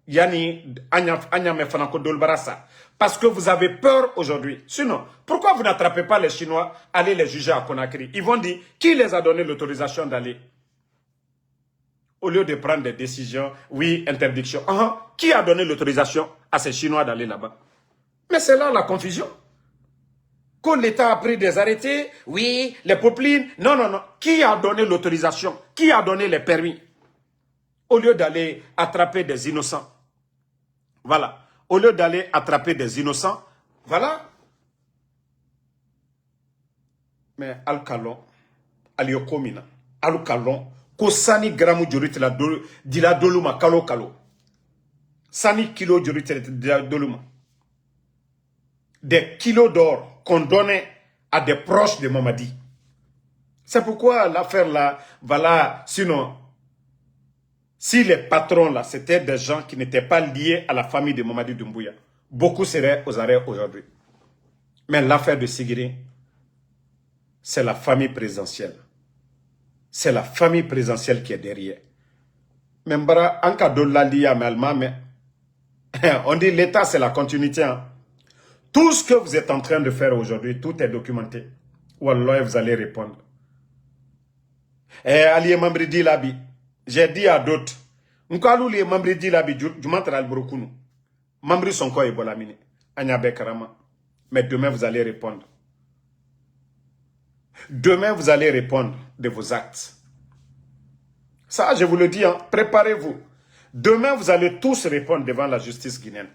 Yani, Anya Fanako Dolbarasa. Parce que vous avez peur aujourd'hui. Sinon, pourquoi vous n'attrapez pas les Chinois, allez les juger à Conakry? Ils vont dire, qui les a donné l'autorisation d'aller? Au lieu de prendre des décisions, oui, interdiction. Qui a donné l'autorisation à ces Chinois d'aller là-bas? Mais c'est là la confusion. Quand l'État a pris des arrêtés, oui, les Poplines, non. Qui a donné l'autorisation? Qui a donné les permis? Au lieu d'aller attraper des innocents. Voilà. Au lieu d'aller attraper des innocents, voilà. Mais Al-Kalon, Aliokomina, Al-Kalon, Kosani gramu jurite la dila doluma kalo kalo. Sani kilo jurite la doluma. Des kilos d'or qu'on donnait à des proches de Mamadi. C'est pourquoi l'affaire là, voilà, sinon, si les patrons là, c'était des gens qui n'étaient pas liés à la famille de Mamadi Doumbouya, beaucoup seraient aux arrêts aujourd'hui. Mais l'affaire de Sigiri, c'est la famille présidentielle. C'est la famille présidentielle qui est derrière. Même en cas de l'Alia, mais on dit l'État, c'est la continuité. Hein. Tout ce que vous êtes en train de faire aujourd'hui, tout est documenté. Wallah, vous allez répondre. Et Ali Mambridi Labi, j'ai dit à d'autres, Nkalou li Mambridi Labi, Jumantra al-Brokounou. Mambri son quoi Ebolamine. Agnabe Karama. Mais demain, vous allez répondre. Demain, vous allez répondre de vos actes. Ça, je vous le dis, hein, préparez-vous. Demain, vous allez tous répondre devant la justice guinéenne.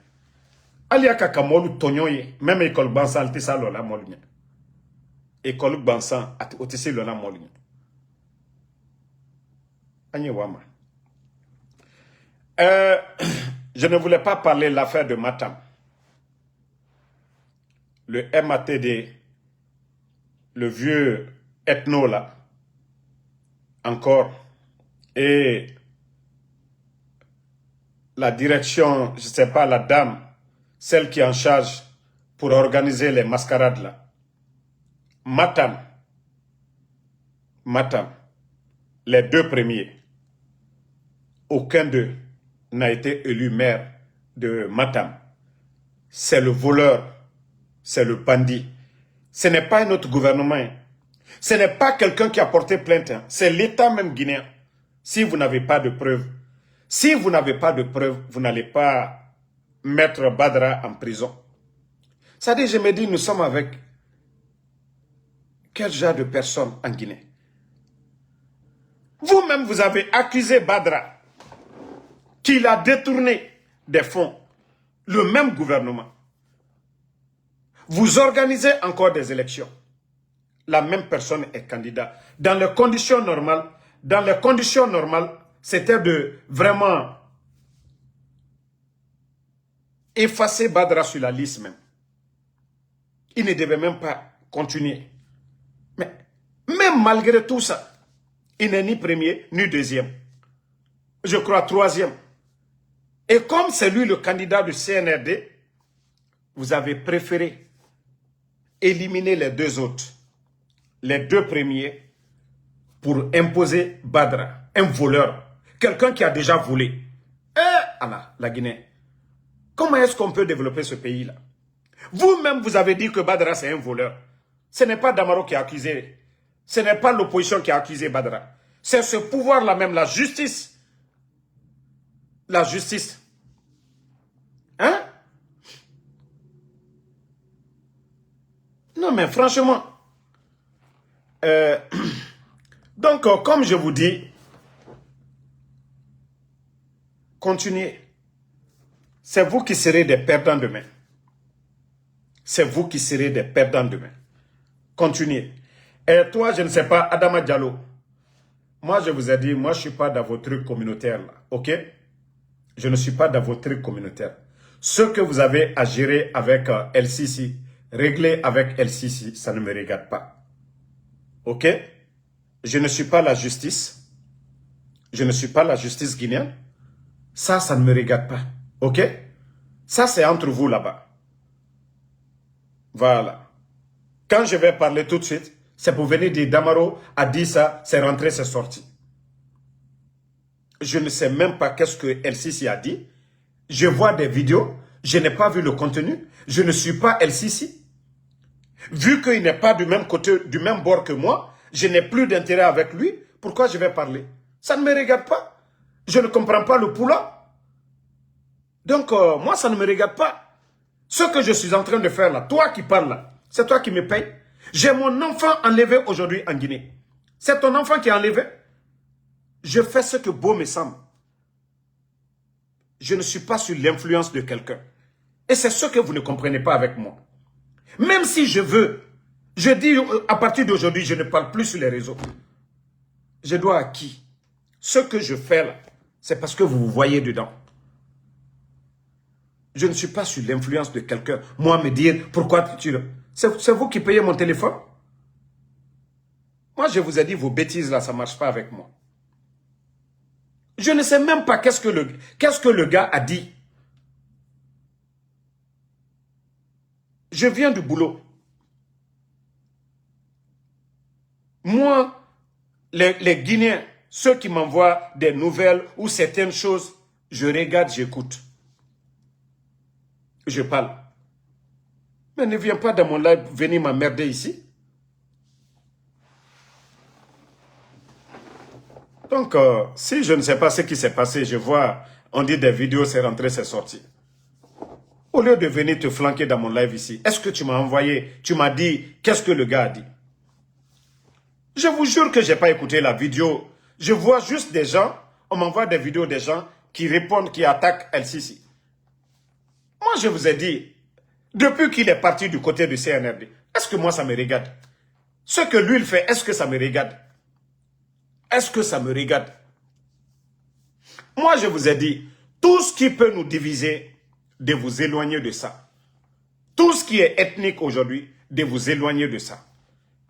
Alia kakamolu tonyoye, même école bansan altisa lola molnya. École bansan otisi lola molnya. Anye wama. Je ne voulais pas parler de l'affaire de Matam. Le MATD, le vieux ethno là, encore, et la direction, je ne sais pas, la dame, celle qui est en charge pour organiser les mascarades là. Matam, les deux premiers, aucun d'eux n'a été élu maire de Matam. C'est le voleur, c'est le bandit. Ce n'est pas un autre gouvernement. Ce n'est pas quelqu'un qui a porté plainte. C'est l'État même guinéen. Si vous n'avez pas de preuves, vous n'allez pas mettre Badra en prison. C'est-à-dire, je me dis, nous sommes avec quel genre de personnes en Guinée? Vous-même, vous avez accusé Badra qu'il a détourné des fonds. Le même gouvernement. Vous organisez encore des élections. La même personne est candidat. Dans les conditions normales, c'était de vraiment effacer Badra sur la liste même. Il ne devait même pas continuer. Mais même malgré tout ça, il n'est ni premier ni deuxième. Je crois troisième. Et comme c'est lui le candidat du CNRD, vous avez préféré éliminer les deux autres, les deux premiers, pour imposer Badra, un voleur, quelqu'un qui a déjà volé. Allah, la Guinée, comment est-ce qu'on peut développer ce pays-là? Vous-même, vous avez dit que Badra, c'est un voleur. Ce n'est pas Damaro qui a accusé, ce n'est pas l'opposition qui a accusé Badra. C'est ce pouvoir-là même, la justice. La justice. Hein? Non, mais franchement. Donc, comme je vous dis, continuez. C'est vous qui serez des perdants demain. C'est vous qui serez des perdants demain. Continuez. Et toi, je ne sais pas, Adama Diallo, moi je vous ai dit, moi je ne suis pas dans vos trucs communautaires là, ok? Je ne suis pas dans vos trucs communautaires. Ce que vous avez à gérer avec El-Sisi, régler avec El-Sisi, ça ne me regarde pas. Ok? Je ne suis pas la justice. Je ne suis pas la justice guinéenne. Ça ne me regarde pas. Ok? Ça, c'est entre vous là-bas. Voilà. Quand je vais parler tout de suite, c'est pour venir dire Damaro a dit ça, c'est rentré, c'est sorti. Je ne sais même pas qu'est-ce que El-Sisi a dit. Je vois des vidéos, je n'ai pas vu le contenu. Je ne suis pas El-Sisi. Vu qu'il n'est pas du même côté, du même bord que moi, je n'ai plus d'intérêt avec lui. Pourquoi je vais parler? Ça ne me regarde pas. Je ne comprends pas le poula. Donc, moi, ça ne me regarde pas. Ce que je suis en train de faire là, toi qui parles là, c'est toi qui me payes. J'ai mon enfant enlevé aujourd'hui en Guinée. C'est ton enfant qui est enlevé. Je fais ce que beau me semble. Je ne suis pas sur l'influence de quelqu'un. Et c'est ce que vous ne comprenez pas avec moi. Même si je veux, je dis à partir d'aujourd'hui, je ne parle plus sur les réseaux. Je dois à qui? Ce que je fais là, c'est parce que vous vous voyez dedans. Je ne suis pas sur l'influence de quelqu'un. Moi, me dire, pourquoi tu... C'est vous qui payez mon téléphone? Moi, je vous ai dit, vos bêtises là, ça ne marche pas avec moi. Je ne sais même pas qu'est-ce que le gars a dit. Je viens du boulot. Moi, les Guinéens, ceux qui m'envoient des nouvelles ou certaines choses, je regarde, j'écoute. Je parle. Mais ne viens pas dans mon live venir m'emmerder ici. Donc, si je ne sais pas ce qui s'est passé, je vois, on dit des vidéos, c'est rentré, c'est sorti. Au lieu de venir te flanquer dans mon live ici, est-ce que tu m'as envoyé, tu m'as dit, qu'est-ce que le gars a dit? Je vous jure que je n'ai pas écouté la vidéo. Je vois juste des gens, on m'envoie des vidéos des gens qui répondent, qui attaquent El-Sisi. Moi, je vous ai dit, depuis qu'il est parti du côté du CNRD, est-ce que moi, ça me regarde? Ce que lui, il fait, est-ce que ça me regarde? Est-ce que ça me regarde? Moi, je vous ai dit, tout ce qui peut nous diviser, de vous éloigner de ça. Tout ce qui est ethnique aujourd'hui, de vous éloigner de ça.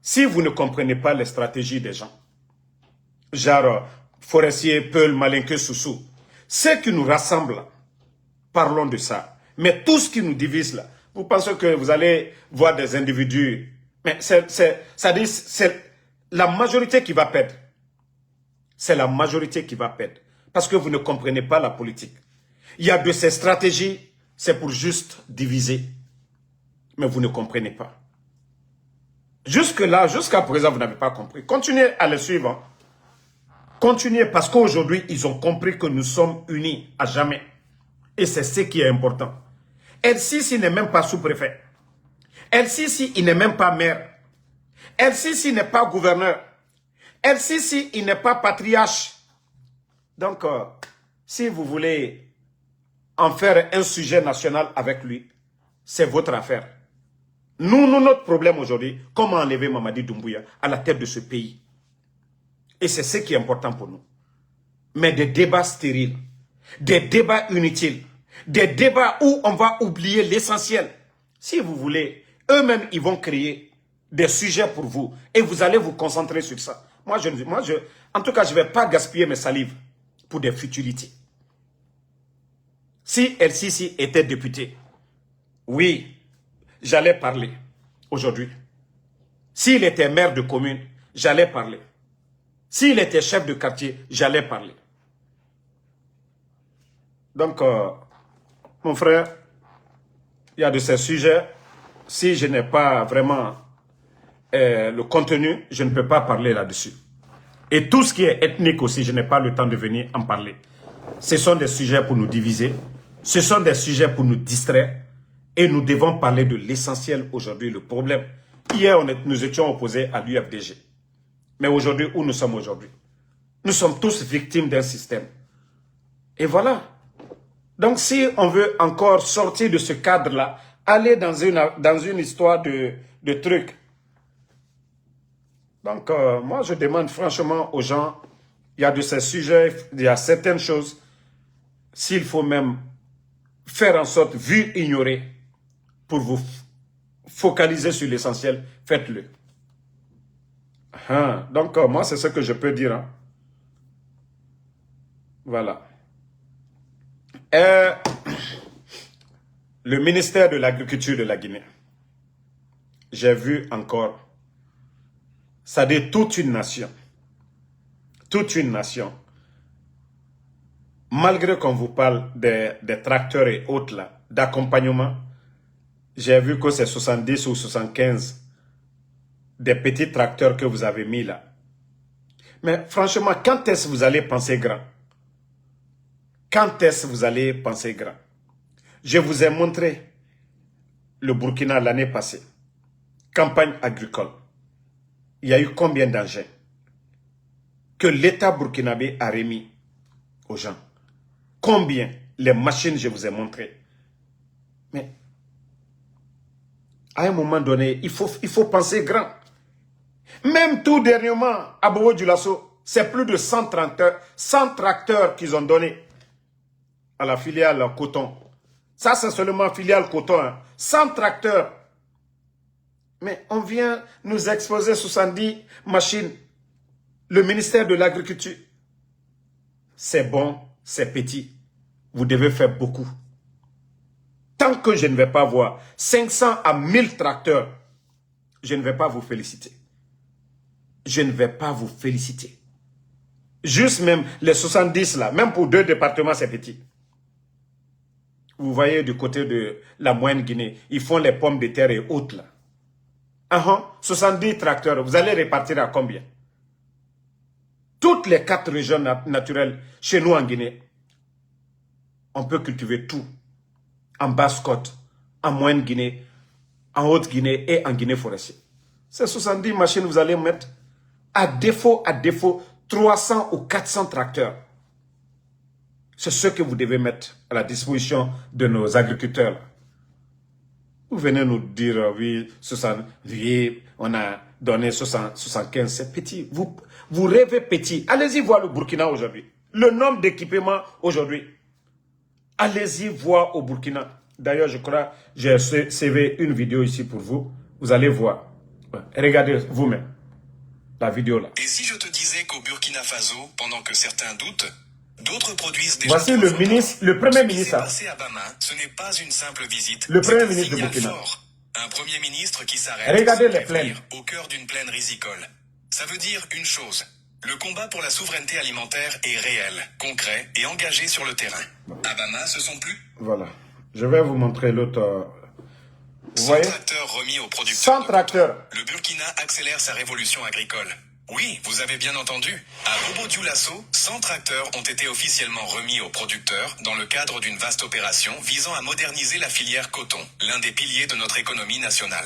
Si vous ne comprenez pas les stratégies des gens, genre Forestier, Peul, Malinke, Soussou, ce qui nous rassemble, parlons de ça. Mais tout ce qui nous divise là, vous pensez que vous allez voir des individus, mais c'est la majorité qui va perdre. C'est la majorité qui va perdre. Parce que vous ne comprenez pas la politique. Il y a de ces stratégies, c'est pour juste diviser. Mais vous ne comprenez pas. Jusque-là, jusqu'à présent, vous n'avez pas compris. Continuez à les suivre. Hein. Continuez parce qu'aujourd'hui, ils ont compris que nous sommes unis à jamais. Et c'est ce qui est important. El-Sisi n'est même pas sous-préfet. El-Sisi, il n'est même pas maire. El-Sisi n'est pas gouverneur. El-Sisi, il n'est pas patriarche. Donc, si vous voulez en faire un sujet national avec lui, c'est votre affaire. Nous, notre problème aujourd'hui, comment enlever Mamadi Doumbouya à la tête de ce pays. Et c'est ce qui est important pour nous. Mais des débats stériles, des débats inutiles, des débats où on va oublier l'essentiel. Si vous voulez, eux-mêmes, ils vont créer des sujets pour vous et vous allez vous concentrer sur ça. En tout cas, je ne vais pas gaspiller mes salives pour des futilités. Si El-Sisi était député, oui, j'allais parler aujourd'hui. S'il était maire de commune, j'allais parler. S'il était chef de quartier, j'allais parler. Donc, mon frère, il y a de ces sujets, si je n'ai pas vraiment le contenu, je ne peux pas parler là-dessus. Et tout ce qui est ethnique aussi, je n'ai pas le temps de venir en parler. Ce sont des sujets pour nous diviser, ce sont des sujets pour nous distraire, et nous devons parler de l'essentiel aujourd'hui, le problème Hier, nous étions opposés à l'UFDG. Mais aujourd'hui, où nous sommes aujourd'hui? Nous sommes tous victimes d'un système. Et voilà. Donc, si on veut encore sortir de ce cadre-là, aller dans une histoire de trucs. Donc, moi, je demande franchement aux gens, il y a de ces sujets, il y a certaines choses, s'il faut même faire en sorte, vu ignorer, pour vous focaliser sur l'essentiel, faites-le. Donc, moi, c'est ce que je peux dire. Hein. Voilà. Le ministère de l'Agriculture de la Guinée, j'ai vu encore, ça dit toute une nation, malgré qu'on vous parle des tracteurs et autres là, d'accompagnement, j'ai vu que c'est 70 ou 75 des petits tracteurs que vous avez mis là. Mais franchement, quand est-ce que vous allez penser grand? Quand est-ce que vous allez penser grand? Je vous ai montré le Burkina l'année passée. Campagne agricole. Il y a eu combien d'engins que l'État burkinabé a remis aux gens? Combien? Les machines, je vous ai montré. Mais à un moment donné, il faut penser grand. Même tout dernièrement, à Bobo-Dioulasso, c'est plus de 100 tracteurs qu'ils ont donné à la filiale coton. Ça, c'est seulement filiale coton. Hein. 100 tracteurs. Mais on vient nous exposer 70 machines. Le ministère de l'Agriculture. C'est bon, c'est petit. Vous devez faire beaucoup. Tant que je ne vais pas voir 500 à 1000 tracteurs, je ne vais pas vous féliciter. Je ne vais pas vous féliciter. Juste même les 70 là, même pour 2 départements, c'est petit. Vous voyez du côté de la Moyenne Guinée, ils font les pommes de terre et autres là. 70 tracteurs, vous allez répartir à combien? Toutes les 4 régions naturelles chez nous en Guinée, on peut cultiver tout. En Basse-Côte, en Moyenne Guinée, en Haute-Guinée et en Guinée forestière. Ces 70 machines, vous allez mettre à défaut, 300 ou 400 tracteurs. C'est ce que vous devez mettre à la disposition de nos agriculteurs. Vous venez nous dire, oui, on a donné 75, c'est petit. Vous rêvez petit. Allez-y voir le Burkina aujourd'hui. Le nombre d'équipements aujourd'hui. Allez-y voir au Burkina. D'ailleurs, je crois, j'ai sauvé une vidéo ici pour vous. Vous allez voir. Regardez vous-même la vidéo là. Et si je te disais qu'au Burkina Faso, pendant que certains doutent, d'autres produisent déjà. Voici le premier ministre. Passé à Bama, ce n'est pas une simple visite. Le premier ministre de Burkina. Fort. Un premier ministre qui s'arrête. Regardez les plaines. Au cœur d'une plaine risicole. Ça veut dire une chose. Le combat pour la souveraineté alimentaire est réel, concret et engagé sur le terrain. À Bama, ce sont plus. Voilà. Je vais vous montrer l'autre. Vous voyez? 100 tracteurs remis aux producteurs. 100 tracteurs. Le Burkina accélère sa révolution agricole. Oui, vous avez bien entendu. À Bobo-Dioulasso, 100 tracteurs ont été officiellement remis aux producteurs dans le cadre d'une vaste opération visant à moderniser la filière coton, l'un des piliers de notre économie nationale.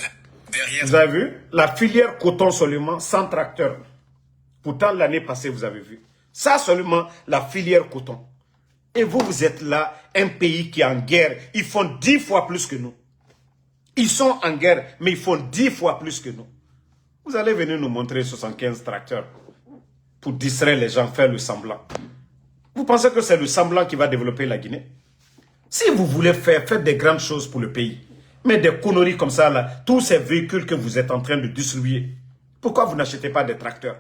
Derrière... Vous avez vu? La filière coton seulement, 100 tracteurs. Pourtant, l'année passée, vous avez vu. Ça seulement, la filière coton. Et vous, vous êtes là, un pays qui est en guerre. Ils font 10 fois plus que nous. Ils sont en guerre, mais ils font 10 fois plus que nous. Vous allez venir nous montrer 75 tracteurs pour distraire les gens, faire le semblant. Vous pensez que c'est le semblant qui va développer la Guinée? Si vous voulez faire des grandes choses pour le pays, mais des conneries comme ça, là, tous ces véhicules que vous êtes en train de distribuer, pourquoi vous n'achetez pas des tracteurs?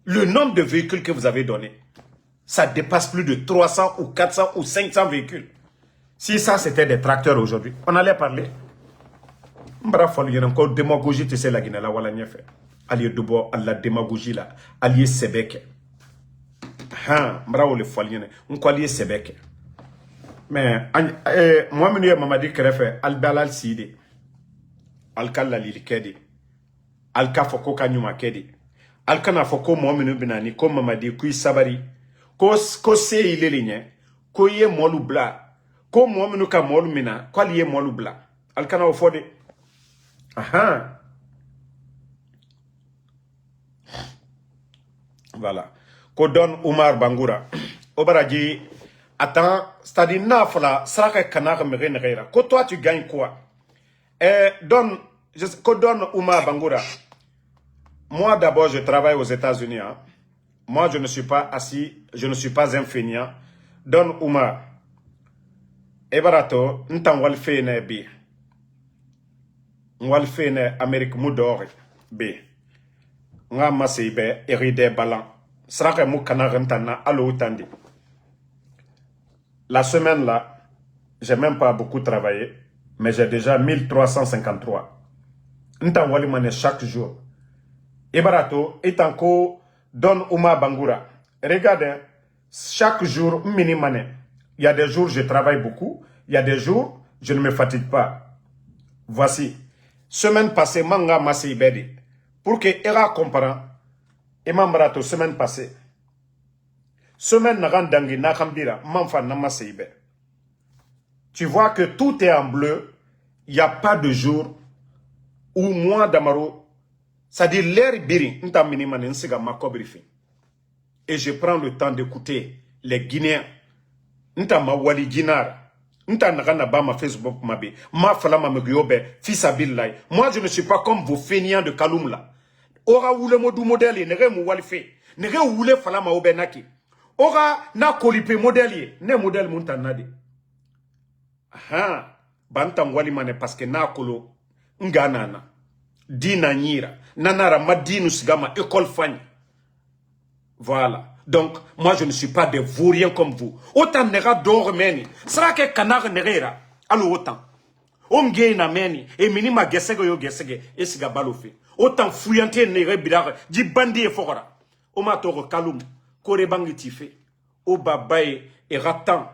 Le nombre de véhicules que vous avez donné, ça dépasse plus de 300 ou 400 ou 500 véhicules. Si ça, c'était des tracteurs aujourd'hui, on allait parler. Il y a encore démagogie, tu sais, la Guinée, la Walania fait. Allié de bois, la démagogie, là, allié Sebeke. Bravo le folie, on allié Sebeke. Mais, moi, je m'a dit que je fais Al-Balal Sidi, Al-Kala Lili Kedi, Al-Kafoko Kanyuma Kedi, Al-Kana Foko Mohamenu Binani, comme Mamadi, Kui Sabari, Ko se il est ligné, Ko ye Molu Bla, Ko Mohamenu Ka Molu Mina, Ko liye Molu Bla, Al-Kana Ofode. Voilà. Kodon Oumar Bangoura. Obaradji, attends, c'est-à-dire, nafla, sera kanar merenera. Quand toi, tu gagnes quoi? Kodon Oumar Bangoura. Moi, d'abord, je travaille aux États-Unis. Hein. Moi, je ne suis pas assis, je ne suis pas un feignant. Don Oumar. Ebarato, n'tan wal fene bi. Wal fene Amérique Moudor bi. Nga masibe eride balan. Srake mou kanarentana alo utandi. La semaine là, j'ai même pas beaucoup travaillé, mais j'ai déjà 1353. N'tan wali mane chaque jour. Ebarato, etanko Don Oumar Bangoura. Regardez, chaque jour, mini-mané. Il y a des jours, je travaille beaucoup. Il y a des jours, je ne me fatigue pas. Voici. Semaine passée, manga massi bedi. Pour que Era comprenne, et m'embarato semaine passée. Semaine narandangi nakambira, m'enfa namassi be. Tu vois que tout est en bleu. Il n'y a pas de jour où moi, Damaro, c'est-à-dire l'air biri, n'ta minimane n'siga makobrifi. Et je prends le temps d'écouter les Guinéens. N'ta ma wali dinar. N'ta nagana ba ma Facebook mabi. Ma fala ma megyobe. Fils abillahi. Moi, je ne suis pas comme vos feignants de Kaloum là. Ora oule modou modèle, nere mou wali fe. Nere oule fala ma obenaki. Ora na kolipe modèle, ne modèle munta nade. Ah, bantam wali mane parce que na kolo nganana. Dina nyira. Nanara ma dinu sigama école fany. Voilà. Donc, moi, je ne suis pas des vauriens comme vous. Autant nera d'or meni. Sera que canard nerera. Alors, autant. Omge na meni. Et minima gesege yo gesege. Et siga balofi. Autant fouillante nere bidare. Di bandi e fora. Oma toro kaloum. Kore bangi tife. O babaye et ratan.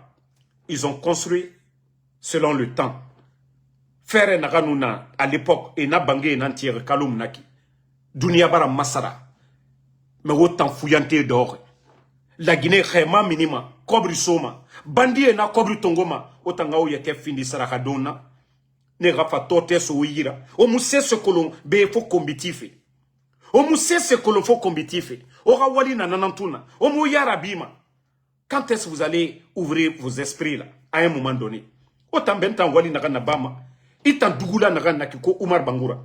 Ils ont construit selon le temps. Faire naganuna à l'époque. Et na bangi et nantiere kaloum naki. Dunia bara masara. Mais autant fouillante d'or. La Guinée khema minima, kobri soma, bandi na kobri tongoma, otanga o yeke findi sarakadona, ne rafa tote so yira. O mousse ce colon be fo combitife. O mousse ce colon fo combitife. O rawali na nanantuna, o mouyara bima. Quand est-ce que vous allez ouvrir vos esprits là, à un moment donné? Autant bentan wali na bama, itan dugula na nakiko Oumar Bangoura.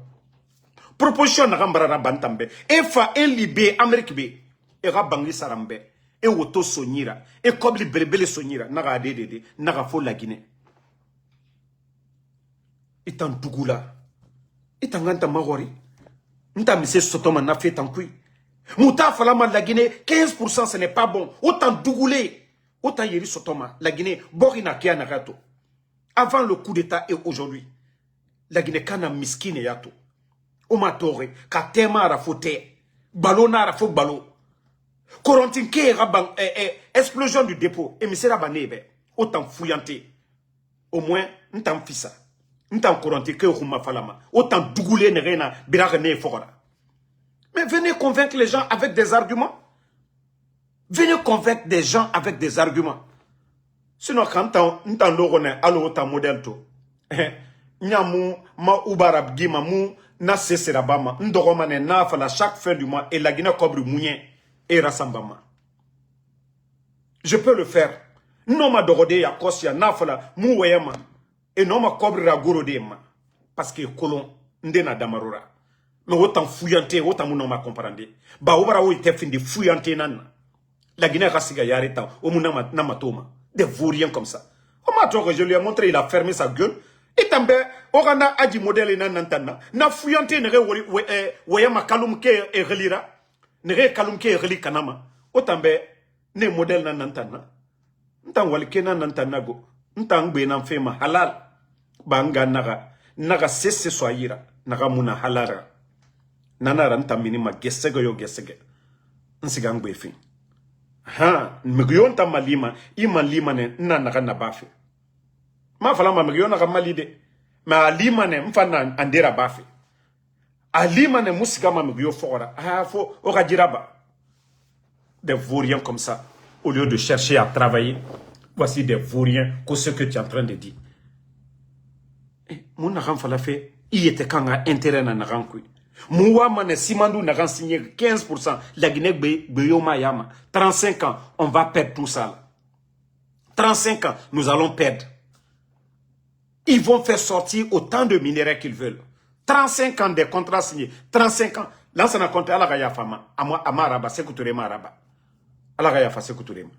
Proposition na gambara bantambe, efa libe Amérique be, era bangi sarambe. Et woto sonira, et comme les brebele sonira, naga adede, naga fo la Guinée. Et en Dougoula, et en Ganta Mahori, n'ta mise Sotoma na fait en kui. Mouta falama la Guinée, 15% ce n'est pas bon. Autant Dougoulé, autant Yeri Sotoma, la Guinée, Borina Kia Nagato. Avant le coup d'état et aujourd'hui, la Guinée kana miskine yato. Omatore, katema rafote, balona rafo balo. Corentinke raban explosion du dépôt et monsieur rabanebe autant fouillanté au moins n'tan fissa n'tan corentinke huma falama autant dougoulé ne rena biragane fora. Mais venez convaincre les gens avec des arguments. Venez convaincre des gens avec des arguments. Sinon quand n'tan lorone allo autant modèle to nyamu ma ubarab gima mu na sesera bama ndoromane na fala chaque fin du mois et la Guinée cobre mounien. Et rassemblement. Je peux le faire. Non ma dorode ya kosia nafala muweyama. Et non ma kobrira gorodema. Parce que kolon ndena damarora. Mais autant fouillante, autant mon ma comprendre. Ba obara o ite fin de fouillante nan. La Guinée rasiga yareta o munama namatoma. Des vauriens comme ça. Je lui ai montré, il a fermé sa gueule. Et tambe orana aji modèle nan nantana. Na fouillante ne weyama kalumke e relira. Nere kalumke reli kanama otambe ne model na nantana ntan walke na nantana go ntan gbe na fema halal banga naga sese soyira naga muna halara nanara ntan minima gesege yo gesege nsiga ngbe fin ha migyon ta malima ima lima ne naga na bafe ma fala ma migyon naga malide ma lima ne mfana andera bafe Alima ne musika ma migyo fora. Ah, faut orajiraba. Des vauriens comme ça. Au lieu de chercher à travailler, voici des vauriens que ce que tu es en train de dire. Mon naran fala fait, il était quand a intérêt na naran kui. Mouwa Mane Simandou n'a signé 15%. La Guinée Beyoma Yama. 35 ans, on va perdre tout ça. Là. 35 ans, nous allons perdre. Ils vont faire sortir autant de minéraux qu'ils veulent. 35 ans des contrats signés. 35 ans. Là, ça n'a compté à la Gaya Fama. À Maraba, c'est Koutourema Araba. À la Gaya Fa, c'est Koutourema.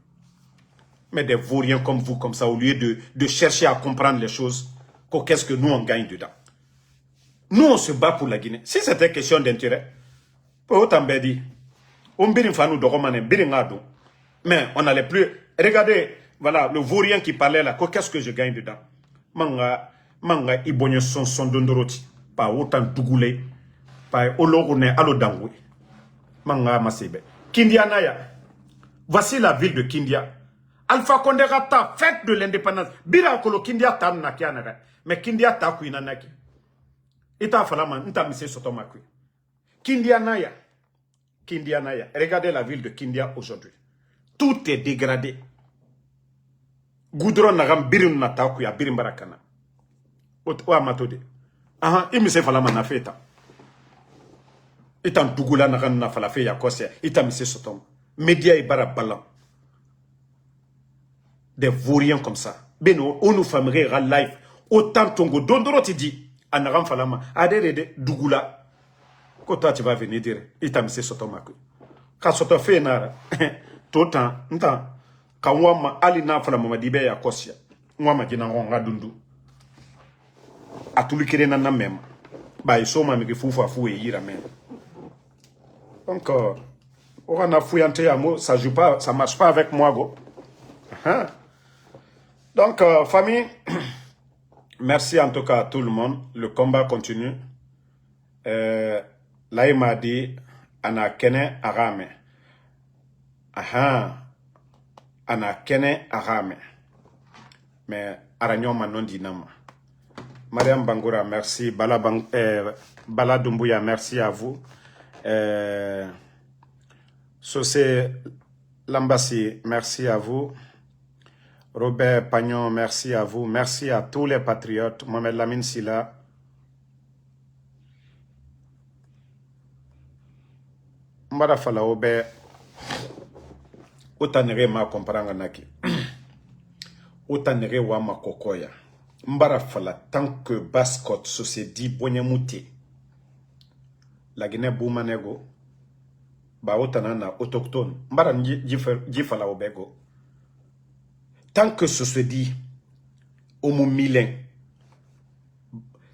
Mais des vauriens comme vous, comme ça, au lieu de chercher à comprendre les choses, qu'est-ce que nous, on gagne dedans. Nous, on se bat pour la Guinée. Si c'était question d'intérêt, autant dit, mais on n'allait plus. Regardez, voilà, le vaurien qui parlait là, qu'est-ce que je gagne dedans? Manga ibonye son dondoroti. Pas autant dougoulé. Pas olorone alodangwe. Manga masebe. Kindia Naya. Voici la ville de Kindia. Alpha Condé Rata, fête de l'indépendance. Bira kolo Kindia tam nakia naga. Mais Kindia ta kuina naki. Ita falama, nta mise sotomakui. Kindia Naya. Kindia Naya. Regardez la ville de Kindia aujourd'hui. Tout est dégradé. Goudron nagam birin na takuya birin barakana. Wa matode. Aha, imise falama na feta. Itan dugula nagan na falafe ya kose. Ita mise sotom. Média ibara balan. Des vauriens comme ça. Beno, on nous famerait ra live. Autant tongo dondoro ti dit. Anaram falama. Adere dugula. Kota tu vas venir dire. Ita mise sotom akui. Ka soto fe nara. Tout temps, nta. Ka wama ali na falama madibe ya kosia. Wama jina ngonga dundu. Atulu kire na mema. Ba isoma mi fufu afu e yira même. Donc on a fouillé un mot, ça joue pas, ça marche pas avec moi go. Donc famille, merci en tout cas à tout le monde. Le combat continue. Là il m'a dit ana kene arame. Ana kene arame. Mais aranyon manon dinama. Mariam Bangoura, merci. Bala Doumbouya, merci à vous. Sosé Lambassi, merci à vous. Robert Pagnon, merci à vous. Merci à tous les patriotes. Mohamed Lamine Silla. Mbarafala Obe. Otanere ma comprendre naki. Otanere wa ma kokoya. Mbarafala tant que Bascotte se dit bonyamuti. La Guinée Boumanego. Ba otanana autochtone. Mbara jifala obego. Tant que ce se dit homo milin.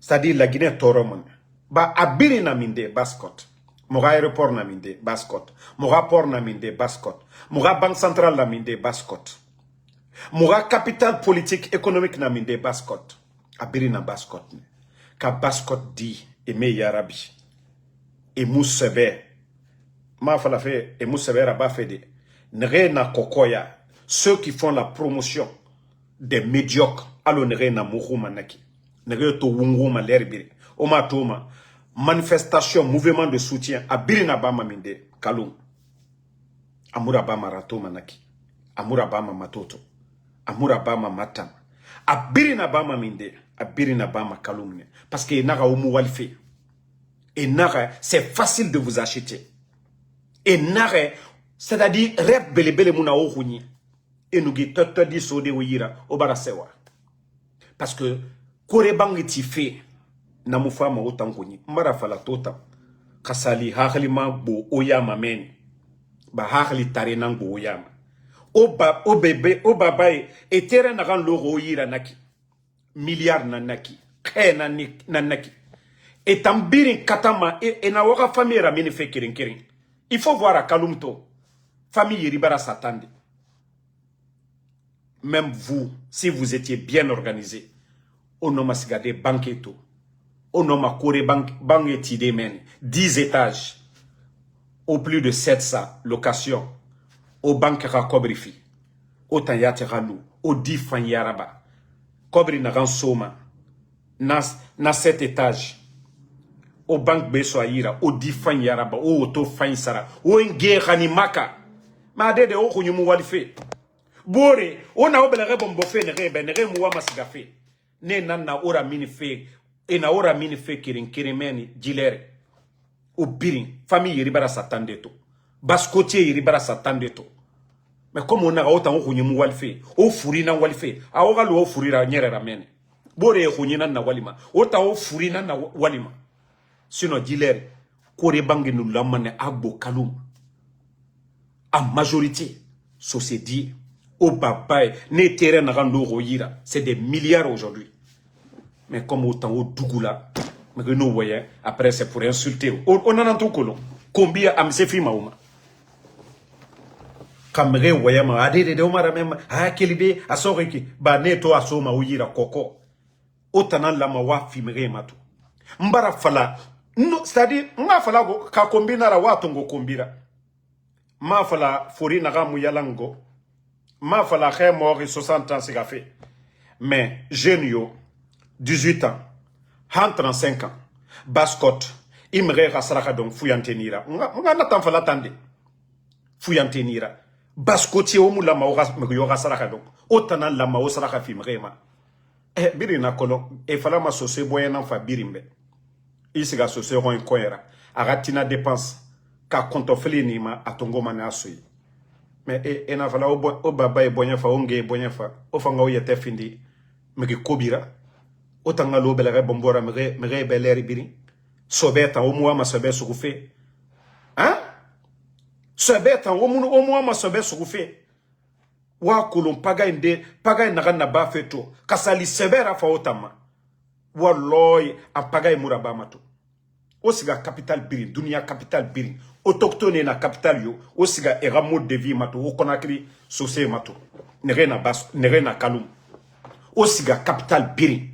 C'est-à-dire la Guinée Toroman. Ba abiri na minde Bascotte. Moura aéroport na minde Bascotte. Moura port na minde Bascotte. Moura banque centrale na minde Bascotte. Moura capital politique économique na minde Bascotte. Abiri na Bascotte. Ka Bascotte dit eme yarabi. Et Moussebe, ma falafé, et Moussebe Rabafede, nere na kokoya, ceux qui font la promotion des médiocres, alors nere na mourou manaki, nere to wungu ma l'herbiri, oma toma, manifestation, mouvement de soutien, à birina bama minde, kalum, amura bama rato manaki, amura bama matoto, amura bama matam, à birina bama minde, à birina bama kalumne, parce que naga umu walfe. Et nare, c'est facile de vous acheter. Et nare, c'est-à-dire, rep bele muna ohuni. Et nous gué totodi sode ouira, obarasewa. Parce que, korebang itife, namufama otangoni, marafala tota, kasali haklima bo oyama men, ba hakli tarenang bo oyama. Obabaye, et terrain naran loro oyira naki, milliard nanaki, khe nanaki. Et tambirin katama et na waka famille ramine fait kirin. Il faut voir à Kalumto. Famille Yeribara s'attendait. Même vous, si vous étiez bien organisé, on a sigade banqueto. On a kore banqueti de men. 10 étages. Au plus de 700 locations. Au banquera kobrifi. Au tanyateralou. Au difan yaraba. Kobri na soma. Na 7 étages. Au banque besoira, au difan yaraba, au auto fin sara, au ngé maka. Ma de o kunyumu walife. Bore, on a obelere bombofe ne muwa masigafe. Ne nanna ora mini fe, e na ora mini fe kirin kirimeni jilere. o birin famille ribara satande to baskotier ribara satande to mais comme on a autant o khunyimu walfe o furina walfe awoga lo furira nyere ramene bore khunyina na walima ota o furina na walima sinon diler kore bangi nous lamane abo kalum en majorité société au babaye ne terrain na rando royira c'est des milliards aujourd'hui mais comme autant au dougoula mais nous voyons après c'est pour insulter on en entend colon combien am se fi mauma kamre voyait ma ade de omara même a kelibe asoriki ba neto asoma uyira koko autant la ma wa fimere matu mbara fala no c'est-à-dire nga fala go ka kombina ra watongo kombira ma fala fori na gamu yalango ma fala khe mori 60 ans c'est fait mais jeune yo 18 ans 35 ans baskot imre rasaraka donc fuyantenira nga natan fala tande fuyantenira baskoti o mula ma yo rasaraka donc otana la ma o saraka fimrema birina kolo e fala ma sose boyena fa birimbe isiga sose ron koera aratina dépense ka kontofeli ni ma atongo mana asui mais e na fala o baba e bonya fa onge bonya fa o fanga o yete findi mege kobira otanga lo belere bombora mege beleri biri sobeta o muama sobe sukufe hein sobeta o muama sobe sukufe wa kulum paga naga na ba feto kasali sebera fa otama walloy a paga muraba mato osiga capital biri dunia capital biri autochtone na capital yo osiga era mode de vie mato o konakri sosé mato nere na kalum osiga capital biri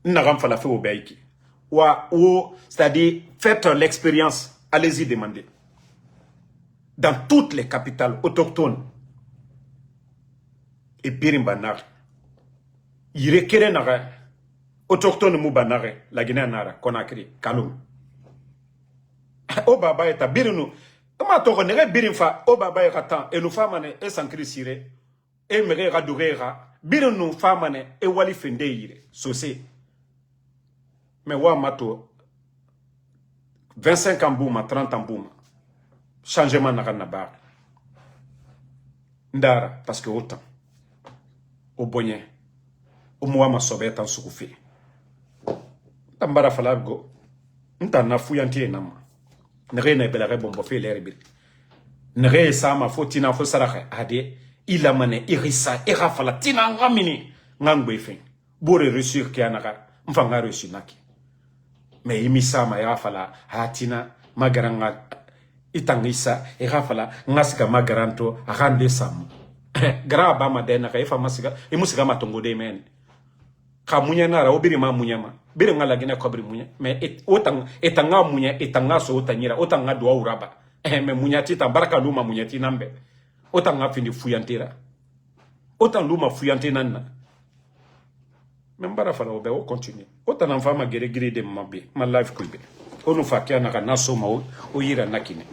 n'agam fala fait au baiki ou c'est-à-dire faites l'expérience, allez-y demander dans toutes les capitales autochtones et birim banar yire kere nara autochtone mu banare la Guinée nara Conakry Kalum o baba eta birinu ma to ne birim fa o baba eta e nu famane e sankri sire e mere radurera birinu famane e wali fende yire sosé mais wa mato 25 ans bouma 30 ans bouma changement na bar ndara parce que autant au bonnet au moi ma sobet en souffé tambara falargo nta na fuyanti nama nere na belare bombo fe lerbi nere sama fotina fo saraxe ade ilamane irisa irafala tina ngamini ngangbe fe bore réussir ki anaka mfanga réussir naki mais imisama irafala hatina magaranga itangisa irafala ngasika magaranto rande sam gra ba madena ka ifa masiga imusiga matongo de men ka munya na ra obiri ma munya ma biri ngala gina ko biri munya mais otang etanga munya etanga so otanyira otanga do uraba mais munya tita baraka luma munya tinambe otanga findi fuyantira otang luma fuyantena na membara fala obe o continue otana fama gere de mabe ma life kulbe onu fakia na kana soma o yira nakine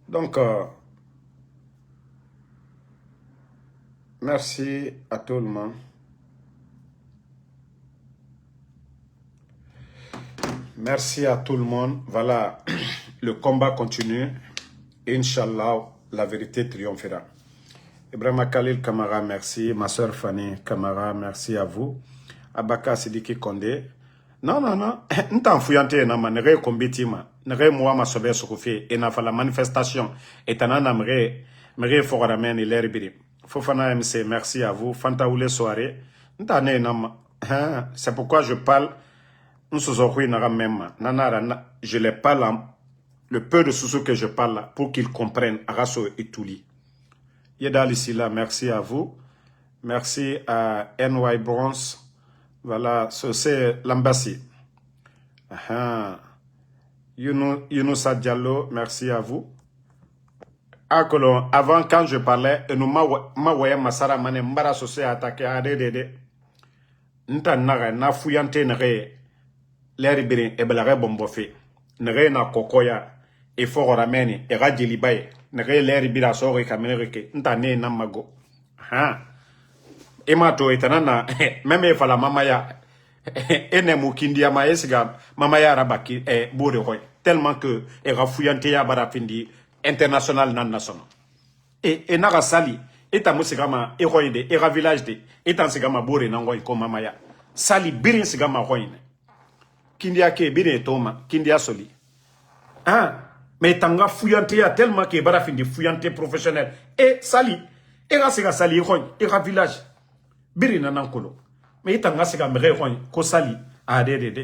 donc merci à tout le monde. Merci à tout le monde. Voilà, le combat continue. Inch'Allah, la vérité triomphera. Ibrahima Khalil Kamara, merci. Ma soeur Fanny Kamara, merci à vous. Abaka Sidiki Kondé. Non. N'tan fuyante na manere kombitima. Nere moi ma sobe sokufi. Et na fa la manifestation. Et tanana mere foramen et l'herbiri. Fofana MC, merci à vous. Fanta Oule soirée. C'est pourquoi je parle. Je les parle le peu de sous que je parle là, pour qu'ils comprennent Araso et Touli. Yedal ici là, merci à vous. Merci à NY Bronze. Voilà, c'est l'ambassade. Younousa Diallo, merci à vous. Avant, quand je parlais, nous m'avoyons Masara Mane Mbara Sosé attaqué à Dede. Nta nare na fuyante nare l'air birin e belare bombofe. Nare na kokoya e foro rameni e radjeli baye. Nare l'air bira sori kamenereke. Nta ne na mago. Ema to etanana même e fala mama ya enemu kindia ma esiga mama ya rabaki bore hoy tellement que e rafuyante ya barafindi international nan national e naga sali eta musigama e hoyde e ga village de eta sigama bore nangoy ko mama ya sali birin sigama hoyne kindia ke birin toma kindia soli mais tanga fuyante ya tellement que barafindi fuyante professionnel e sali e ga siga sali hoy e ga village birin nan kolo mais il t'a nga mère ko sali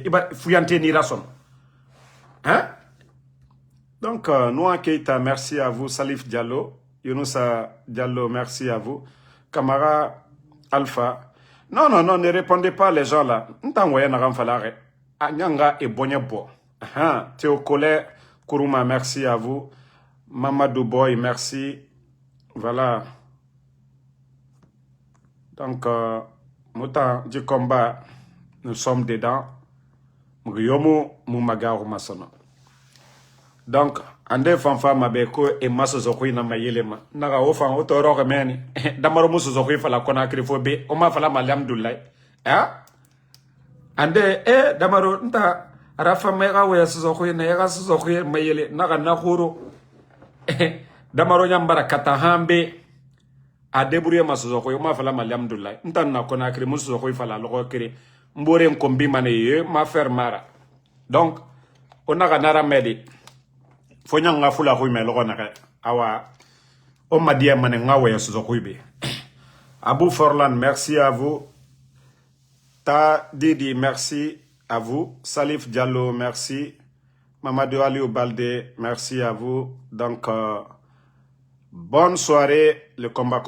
iba fuyante ni rason donc Noa Keita, merci à vous. Salif Diallo, Younousa Diallo, merci à vous. Camara Alpha, non ne répondez pas les gens là. N'tangwaya na ramfalare anyanga e bonyabo. Théo Collet Kourouma, merci à vous. Mamadou Boy, merci. Voilà, donc Moutan du combat, nous sommes dedans. Yomu Mumagaru Masono. Donc, ande fanfa mabeko e maso zokui na mayelema. Naga ofan otoro remeni. Damaro muso zokui fala kona krifobe. Oma fala malamdulai. Ande damaro nta rafa mega we zokui na yega zokui mayele naga nakuru. Damaro nyambara katahambe. A débrouiller ma sozoko ma fala malamdullah ntan na kona kri muso sozoko fala logo kri mbore nkombi mané ma faire mara donc on a ganara medi fo nyanga fula ko me logo na awa o madia mané ngawe sozoko be Abou Forlan, merci à vous. Ta Didi, merci à vous. Salif Diallo, merci. Mamadou Aliou Balde, merci à vous. Donc bonne soirée, le combat